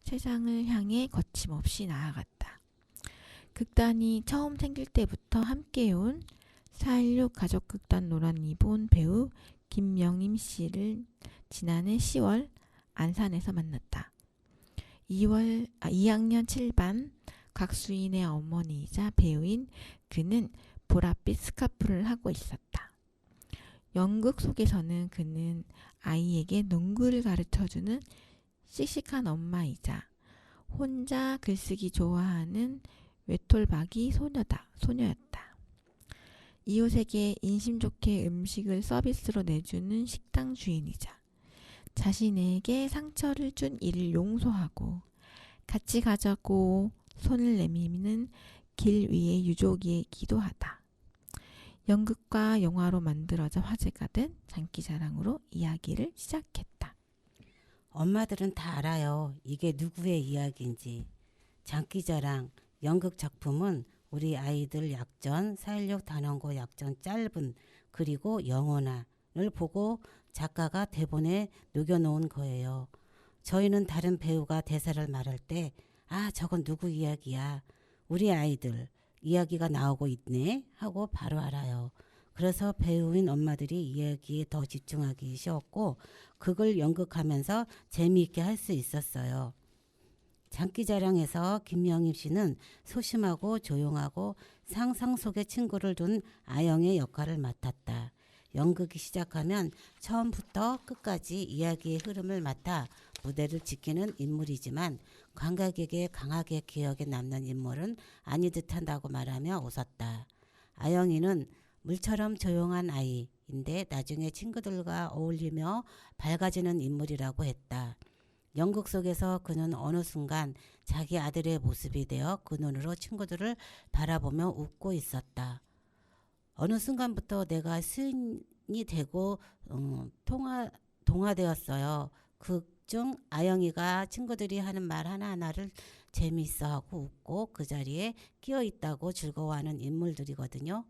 세상을 향해 거침없이 나아갔다. 극단이 처음 생길 때부터 함께해온 4.16 가족극단 노란 리본 배우 김명임 씨를 지난해 10월 안산에서 만났다. 2학년 7반 곽수인의 어머니이자 배우인 그는 보랏빛 스카프를 하고 있었다. 연극 속에서는 그는 아이에게 농구를 가르쳐주는 씩씩한 엄마이자 혼자 글쓰기 좋아하는 외톨박이 소녀였다. 이웃에게 인심 좋게 음식을 서비스로 내주는 식당 주인이자 자신에게 상처를 준 이를 용서하고 같이 가자고 손을 내미는 길 위의 유족이기도 하다. 연극과 영화로 만들어져 화제가 된 장기자랑으로 이야기를 시작했다. 엄마들은 다 알아요. 이게 누구의 이야기인지. 장기자랑 연극 작품은 우리 아이들 약전, 4.16 단원고 약전 짧은 그리고 영원한을 보고 작가가 대본에 녹여놓은 거예요. 저희는 다른 배우가 대사를 말할 때 저건 누구 이야기야. 우리 아이들 이야기가 나오고 있네 하고 바로 알아요. 그래서 배우인 엄마들이 이야기에 더 집중하기 쉬웠고 그걸 연극하면서 재미있게 할 수 있었어요. 장기자랑에서 김명임 씨는 소심하고 조용하고 상상 속에 친구를 둔 아영의 역할을 맡았다. 연극이 시작하면 처음부터 끝까지 이야기의 흐름을 맡아 무대를 지키는 인물이지만 관객에게 강하게 기억에 남는 인물은 아니듯 한다고 말하며 웃었다. 아영이는 물처럼 조용한 아이인데 나중에 친구들과 어울리며 밝아지는 인물이라고 했다. 연극 속에서 그는 어느 순간 자기 아들의 모습이 되어 그 눈으로 친구들을 바라보며 웃고 있었다. 어느 순간부터 내가 스인이 되고 동화되었어요. 극중 아영이가 친구들이 하는 말 하나하나를 재미있어하고 웃고 그 자리에 끼어 있다고 즐거워하는 인물들이거든요.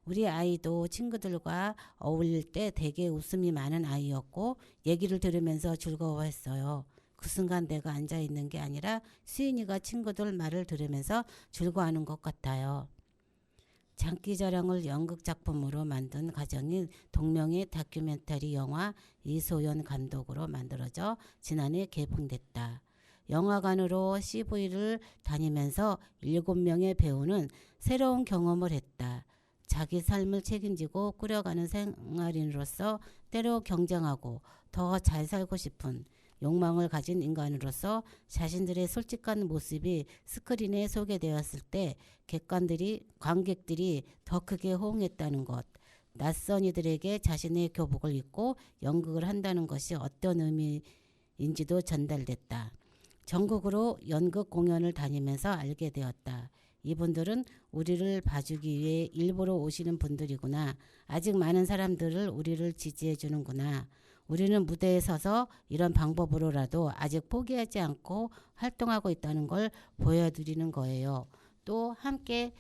우리 아이도 친구들과 어울릴 때 되게 웃음이 많은 아이였고 얘기를 들으면서 즐거워했어요. 그 순간 내가 앉아있는 게 아니라 수인이가 친구들 말을 들으면서 즐거워하는 것 같아요. 장기자랑을 연극 작품으로 만든 과정이 동명의 다큐멘터리 영화 이소연 감독으로 만들어져 지난해 개봉됐다. 영화관으로 CV를 다니면서 7명의 배우는 새로운 경험을 했다. 자기 삶을 책임지고 꾸려가는 생활인으로서 때로 경쟁하고 더 잘 살고 싶은 욕망을 가진 인간으로서 자신들의 솔직한 모습이 스크린에 소개되었을 때 관객들이 더 크게 호응했다는 것, 낯선 이들에게 자신의 교복을 입고 연극을 한다는 것이 어떤 의미인지도 전달됐다. 전국으로 연극 공연을 다니면서 알게 되었다. 이분들은 우리를 봐주기 위해 일부러 오시는 분들이구나. 아직 많은 사람들을 우리를 지지해 주는구나. 우리는 무대에 서서 이런 방법으로라도 아직 포기하지 않고 활동하고 있다는 걸 보여드리는 거예요. 또 함께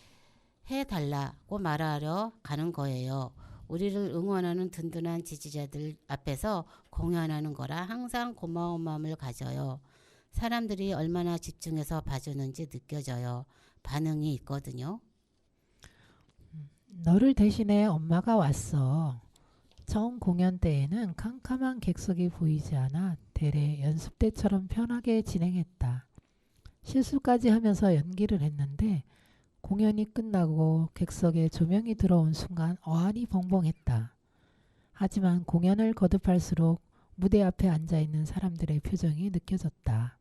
해달라고 말하러 가는 거예요. 우리를 응원하는 든든한 지지자들 앞에서 공연하는 거라 항상 고마운 마음을 가져요. 사람들이 얼마나 집중해서 봐주는지 느껴져요. 반응이 있거든요. 너를 대신해 엄마가 왔어. 처음 공연 때에는 캄캄한 객석이 보이지 않아 대래 연습 때처럼 편하게 진행했다. 실수까지 하면서 연기를 했는데 공연이 끝나고 객석에 조명이 들어온 순간 어안이 벙벙했다. 하지만 공연을 거듭할수록 무대 앞에 앉아있는 사람들의 표정이 느껴졌다.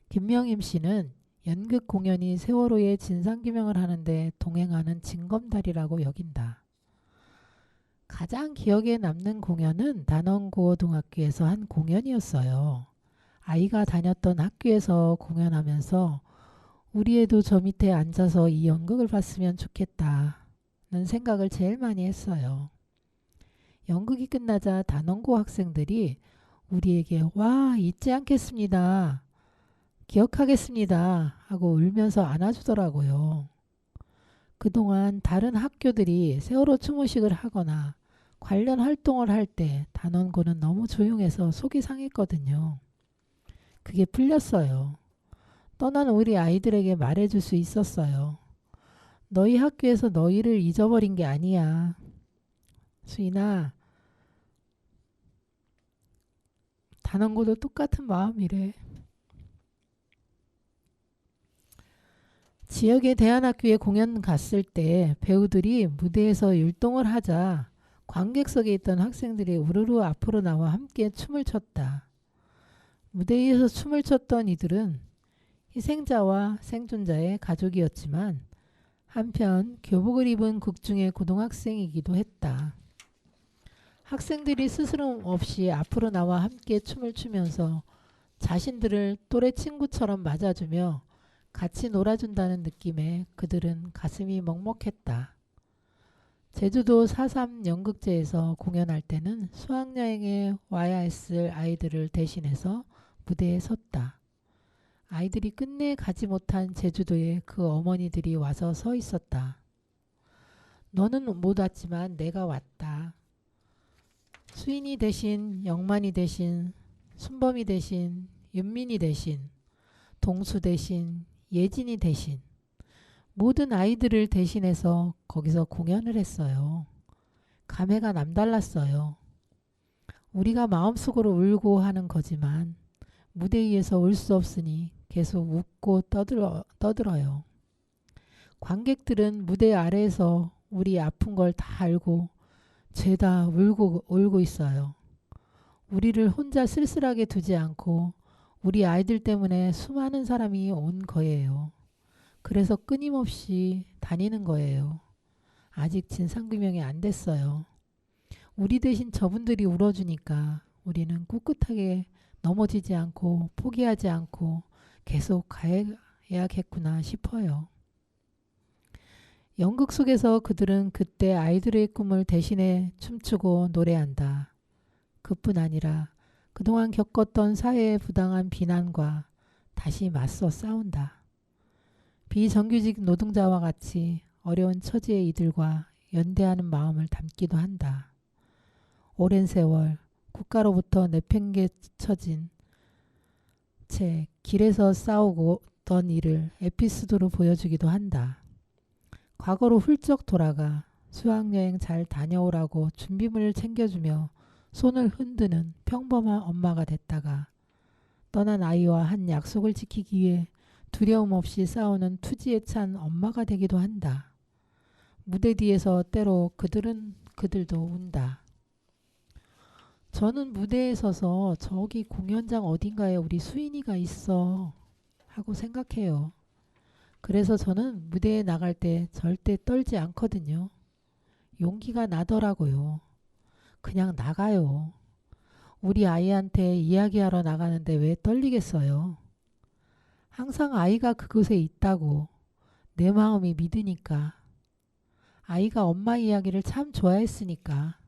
김명임 씨는 연극 공연이 세월호의 진상규명을 하는데 동행하는 징검다리라고 여긴다. 가장 기억에 남는 공연은 단원고등학교에서 한 공연이었어요. 아이가 다녔던 학교에서 공연하면서 우리 애도 저 밑에 앉아서 이 연극을 봤으면 좋겠다는 생각을 제일 많이 했어요. 연극이 끝나자 단원고 학생들이 우리에게 와, 잊지 않겠습니다, 기억하겠습니다 하고 울면서 안아주더라고요. 그동안 다른 학교들이 세월호 추모식을 하거나 관련 활동을 할 때 단원고는 너무 조용해서 속이 상했거든요. 그게 풀렸어요. 떠난 우리 아이들에게 말해줄 수 있었어요. 너희 학교에서 너희를 잊어버린 게 아니야. 수인아, 단원고도 똑같은 마음이래. 지역의 대안학교에 공연 갔을 때 배우들이 무대에서 율동을 하자 관객석에 있던 학생들이 우르르 앞으로 나와 함께 춤을 췄다. 무대 위에서 춤을 췄던 이들은 희생자와 생존자의 가족이었지만 한편 교복을 입은 국중의 고등학생이기도 했다. 학생들이 스스럼 없이 앞으로 나와 함께 춤을 추면서 자신들을 또래 친구처럼 맞아주며 같이 놀아준다는 느낌에 그들은 가슴이 먹먹했다. 제주도 4.3 연극제에서 공연할 때는 수학여행에 와야 했을 아이들을 대신해서 무대에 섰다. 아이들이 끝내 가지 못한 제주도에 그 어머니들이 와서 서 있었다. 너는 못 왔지만 내가 왔다. 수인이 대신, 영만이 대신, 순범이 대신, 윤민이 대신, 동수 대신, 예진이 대신 모든 아이들을 대신해서 거기서 공연을 했어요. 감회가 남달랐어요. 우리가 마음속으로 울고 하는 거지만 무대 위에서 울 수 없으니 계속 웃고 떠들어요. 관객들은 무대 아래에서 우리 아픈 걸 다 알고 죄다 울고 있어요. 우리를 혼자 쓸쓸하게 두지 않고 우리 아이들 때문에 수많은 사람이 온 거예요. 그래서 끊임없이 다니는 거예요. 아직 진상규명이 안 됐어요. 우리 대신 저분들이 울어주니까 우리는 꿋꿋하게 넘어지지 않고 포기하지 않고 계속 가야겠구나 싶어요. 연극 속에서 그들은 그때 아이들의 꿈을 대신해 춤추고 노래한다. 그뿐 아니라 그동안 겪었던 사회의 부당한 비난과 다시 맞서 싸운다. 비정규직 노동자와 같이 어려운 처지의 이들과 연대하는 마음을 담기도 한다. 오랜 세월 국가로부터 내팽개쳐진 채 길에서 싸우던 일을 에피소드로 보여주기도 한다. 과거로 훌쩍 돌아가 수학여행 잘 다녀오라고 준비물을 챙겨주며 손을 흔드는 평범한 엄마가 됐다가 떠난 아이와 한 약속을 지키기 위해 두려움 없이 싸우는 투지에 찬 엄마가 되기도 한다. 무대 뒤에서 때로 그들도 운다. 저는 무대에 서서 저기 공연장 어딘가에 우리 수인이가 있어 하고 생각해요. 그래서 저는 무대에 나갈 때 절대 떨지 않거든요. 용기가 나더라고요. 그냥 나가요. 우리 아이한테 이야기하러 나가는데 왜 떨리겠어요? 항상 아이가 그곳에 있다고 내 마음이 믿으니까. 아이가 엄마 이야기를 참 좋아했으니까.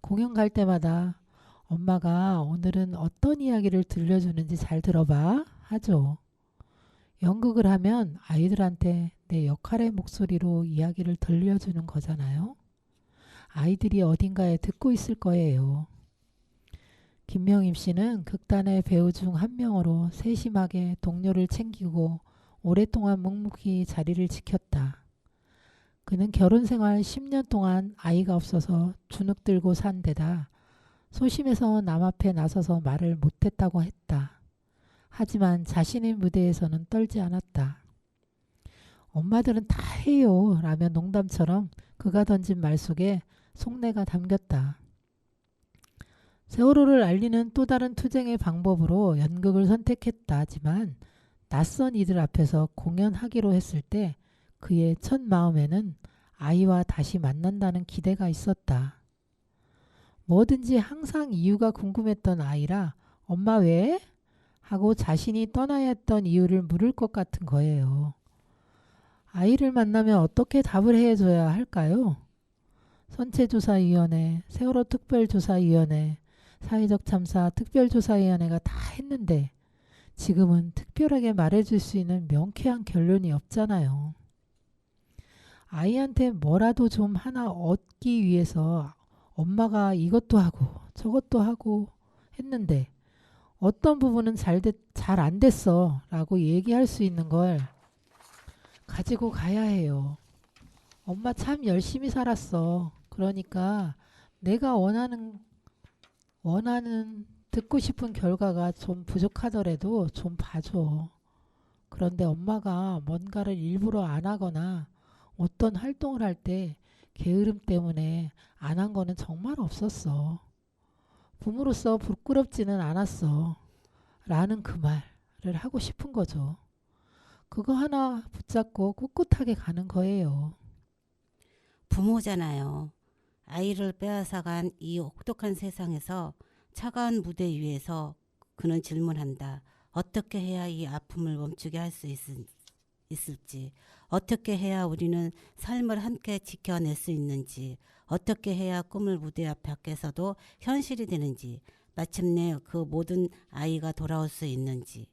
공연 갈 때마다 엄마가 오늘은 어떤 이야기를 들려주는지 잘 들어봐 하죠. 연극을 하면 아이들한테 내 역할의 목소리로 이야기를 들려주는 거잖아요. 아이들이 어딘가에 듣고 있을 거예요. 김명임 씨는 극단의 배우 중 한 명으로 세심하게 동료를 챙기고 오랫동안 묵묵히 자리를 지켰다. 그는 결혼 생활 10년 동안 아이가 없어서 주눅 들고 산 데다 소심해서 남 앞에 나서서 말을 못했다고 했다. 하지만 자신의 무대에서는 떨지 않았다. 엄마들은 다 해요 라며 농담처럼 그가 던진 말 속에 속내가 담겼다. 세월호를 알리는 또 다른 투쟁의 방법으로 연극을 선택했다 하지만 낯선 이들 앞에서 공연하기로 했을 때 그의 첫 마음에는 아이와 다시 만난다는 기대가 있었다. 뭐든지 항상 이유가 궁금했던 아이라 엄마 왜? 하고 자신이 떠나야 했던 이유를 물을 것 같은 거예요. 아이를 만나면 어떻게 답을 해줘야 할까요? 선체조사위원회, 세월호 특별조사위원회, 사회적 참사 특별조사위원회가 다 했는데 지금은 특별하게 말해줄 수 있는 명쾌한 결론이 없잖아요. 아이한테 뭐라도 좀 하나 얻기 위해서 엄마가 이것도 하고 저것도 하고 했는데 어떤 부분은 잘 안 됐어 라고 얘기할 수 있는 걸 가지고 가야 해요. 엄마 참 열심히 살았어. 그러니까 내가 원하는 듣고 싶은 결과가 좀 부족하더라도 좀 봐줘. 그런데 엄마가 뭔가를 일부러 안 하거나 어떤 활동을 할 때 게으름 때문에 안 한 거는 정말 없었어. 부모로서 부끄럽지는 않았어. 라는 그 말을 하고 싶은 거죠. 그거 하나 붙잡고 꿋꿋하게 가는 거예요. 부모잖아요. 아이를 빼앗아간 이 혹독한 세상에서 차가운 무대 위에서 그는 질문한다. 어떻게 해야 이 아픔을 멈추게 할 수 있을지, 어떻게 해야 우리는 삶을 함께 지켜낼 수 있는지, 어떻게 해야 꿈을 무대 밖에서도 현실이 되는지, 마침내 그 모든 아이가 돌아올 수 있는지.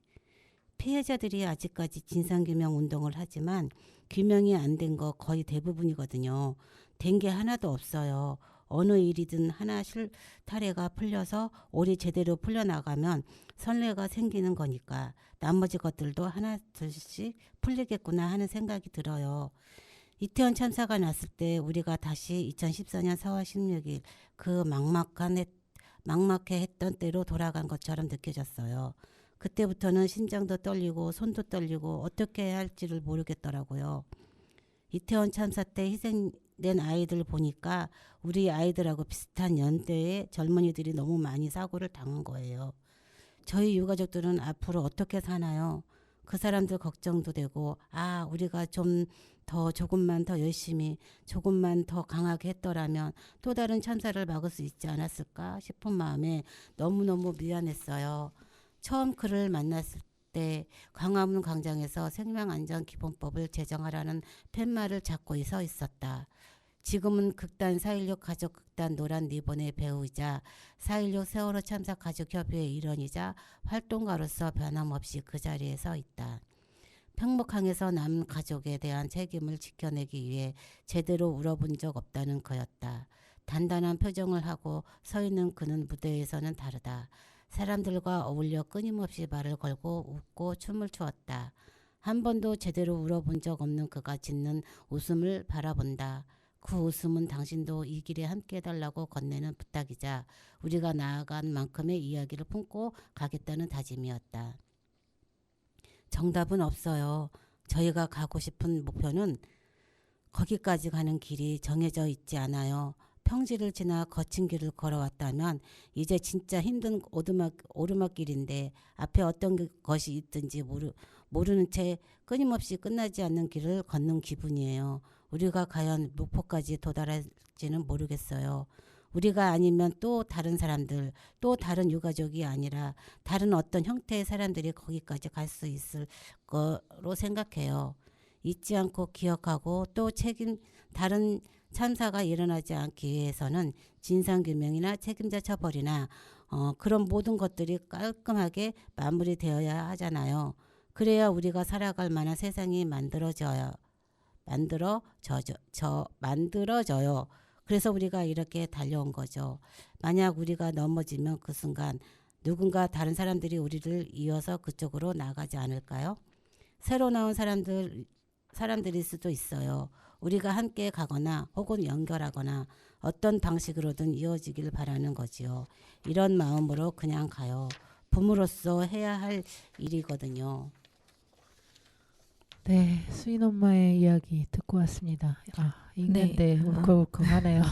피해자들이 아직까지 진상규명 운동을 하지만 규명이 안 된 거 거의 대부분이거든요. 된 게 하나도 없어요. 어느 일이든 하나 실타래가 풀려서 올이 제대로 풀려나가면 선례가 생기는 거니까 나머지 것들도 하나 둘씩 풀리겠구나 하는 생각이 들어요. 이태원 참사가 났을 때 우리가 다시 2014년 4월 16일 그 막막해 했던 때로 돌아간 것처럼 느껴졌어요. 그때부터는 심장도 떨리고 손도 떨리고 어떻게 해야 할지를 모르겠더라고요. 이태원 참사 때 희생된 아이들 보니까 우리 아이들하고 비슷한 연대의 젊은이들이 너무 많이 사고를 당한 거예요. 저희 유가족들은 앞으로 어떻게 사나요? 그 사람들 걱정도 되고 우리가 조금만 더 열심히 조금만 더 강하게 했더라면 또 다른 참사를 막을 수 있지 않았을까 싶은 마음에 너무너무 미안했어요. 처음 그를 만났을 때 광화문 광장에서 생명안전기본법을 제정하라는 팻말을 잡고 서 있었다. 지금은 극단 4.16 가족 극단 노란 리본의 배우이자 4.16 세월호 참사 가족협의회 일원이자 활동가로서 변함없이 그 자리에 서 있다. 평목항에서 남은 가족에 대한 책임을 지켜내기 위해 제대로 울어본 적 없다는 그였다. 단단한 표정을 하고 서 있는 그는 무대에서는 다르다. 사람들과 어울려 끊임없이 말을 걸고 웃고 춤을 추었다. 한 번도 제대로 울어본 적 없는 그가 짓는 웃음을 바라본다. 그 웃음은 당신도 이 길에 함께 해달라고 건네는 부탁이자 우리가 나아간 만큼의 이야기를 품고 가겠다는 다짐이었다. 정답은 없어요. 저희가 가고 싶은 목표는 거기까지 가는 길이 정해져 있지 않아요. 평지를 지나 거친 길을 걸어왔다면 이제 진짜 힘든 오르막길인데 앞에 어떤 것이 있든지 모르는 채 끊임없이 끝나지 않는 길을 걷는 기분이에요. 우리가 과연 목표까지 도달할지는 모르겠어요. 우리가 아니면 또 다른 사람들, 또 다른 유가족이 아니라 다른 어떤 형태의 사람들이 거기까지 갈 수 있을 거로 생각해요. 잊지 않고 기억하고 또 다른 참사가 일어나지 않기 위해서는 진상규명이나 책임자 처벌이나 그런 모든 것들이 깔끔하게 마무리되어야 하잖아요. 그래야 우리가 살아갈 만한 세상이 만들어져요. 그래서 우리가 이렇게 달려온 거죠. 만약 우리가 넘어지면 그 순간 누군가 다른 사람들이 우리를 이어서 그쪽으로 나가지 않을까요? 새로 나온 사람들일 수도 있어요. 우리가 함께 가거나 혹은 연결하거나 어떤 방식으로든 이어지길 바라는 거지요. 이런 마음으로 그냥 가요. 부모로서 해야 할 일이거든요. 네, 수인 엄마의 이야기 듣고 왔습니다. 읽는데 네. 울컥울컥하네요.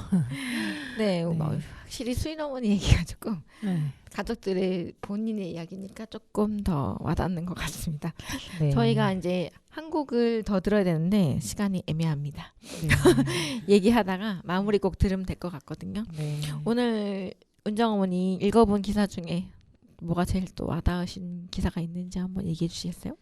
네, 네. 뭐 확실히 수인 어머니 얘기가 조금 네. 가족들의 본인의 이야기니까 조금 더 와닿는 것 같습니다. 네. 저희가 이제 한 곡을 더 들어야 되는데 시간이 애매합니다. 네. 얘기하다가 마무리 곡 들으면 될 것 같거든요. 네. 오늘 은정 어머니 읽어본 기사 중에 뭐가 제일 또 와닿으신 기사가 있는지 한번 얘기해 주시겠어요?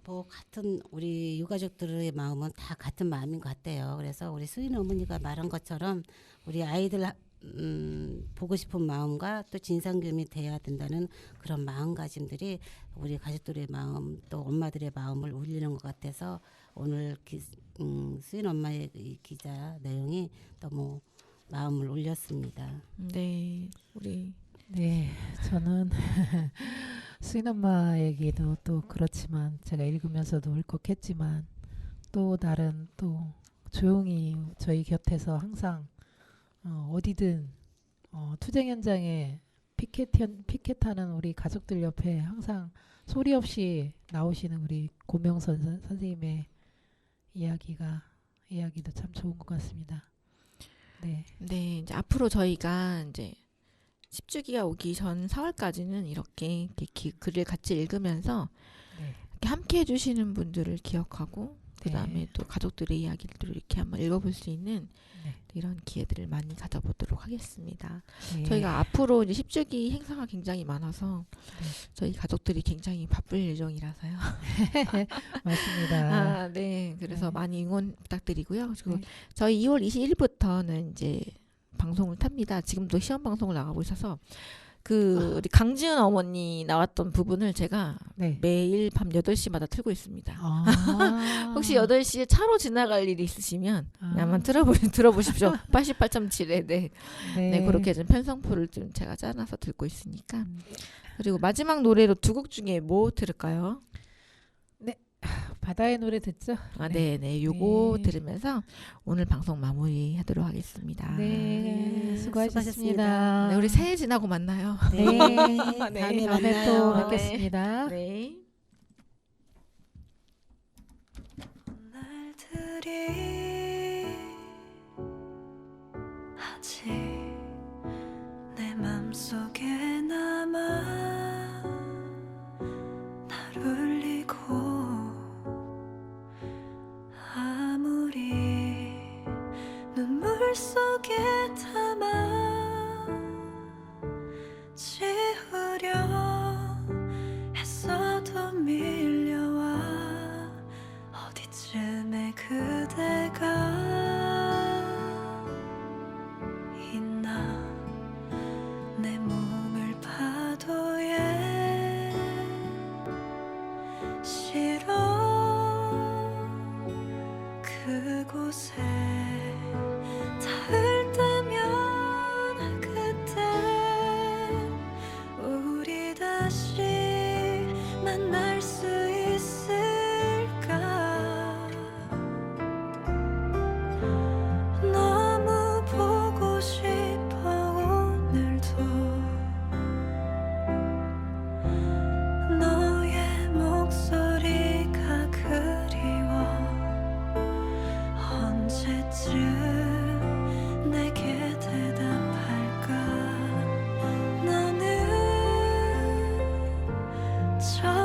뭐 같은 우리 유가족들의 마음은 다 같은 마음인 것 같아요. 그래서 우리 수인 어머니가 말한 것처럼 우리 아이들 보고 싶은 마음과 또 진상규명이 돼야 된다는 그런 마음가짐들이 우리 가족들의 마음 또 엄마들의 마음을 울리는 것 같아서 오늘 수인 엄마의 이 기자 내용이 너무 마음을 울렸습니다. 네, 우리 네, 저는 수인 엄마 얘기도 또 그렇지만 제가 읽으면서도 울컥했지만 또 다른 또 조용히 저희 곁에서 항상 어디든 투쟁 현장에 피켓하는 우리 가족들 옆에 항상 소리 없이 나오시는 우리 고명선 선생님의 이야기도 참 좋은 것 같습니다. 네, 네, 이제 앞으로 저희가 이제 10주기가 오기 전 4월까지는 이렇게 글을 같이 읽으면서 네. 이렇게 함께 해주시는 분들을 기억하고 그다음에 네. 또 가족들의 이야기들을 이렇게 한번 읽어볼 수 있는 네. 이런 기회들을 많이 가져보도록 하겠습니다. 네. 저희가 앞으로 이제 10주기 행사가 굉장히 많아서 네. 저희 가족들이 굉장히 바쁠 예정이라서요. 맞습니다. 아, 네. 그래서 네. 많이 응원 부탁드리고요. 그리고 네. 저희 2월 21일부터는 이제 방송을 탑니다. 지금도 시험 방송을 나가고 있어서 우리 강지은 어머니 나왔던 부분을 제가 네. 매일 밤 8시마다 틀고 있습니다. 아. 혹시 8시에 차로 지나갈 일이 있으시면 한번 들어보십시오. 88.7에 네, 그렇게 좀 편성표를 좀 제가 짜놔서 듣고 있으니까. 그리고 마지막 노래로 두 곡 중에 뭐 들을까요? 바다의 노래 듣죠? 아, 네. 요거 네. 들으면서 오늘 방송 마무리하도록 하겠습니다. 네, 수고하셨습니다. 수고하셨습니다. 네, 우리 새해 지나고 만나요. 네, 다음에 다음에 또 만나요. 뵙겠습니다. 네. 날들이 아직 내 맘속에 남아 날 울리고 아무리 눈물 속에 담아 지우려 했어도 밀려와 어디쯤에 그대가 있나 내 몸을 파도에 실어 그곳에 닿을 때면 그때 우리 다시 만날 수 있을까 너무 보고 싶어 오늘도 너의 목소리가 그리워 언제쯤 내게 대답할까 너는 저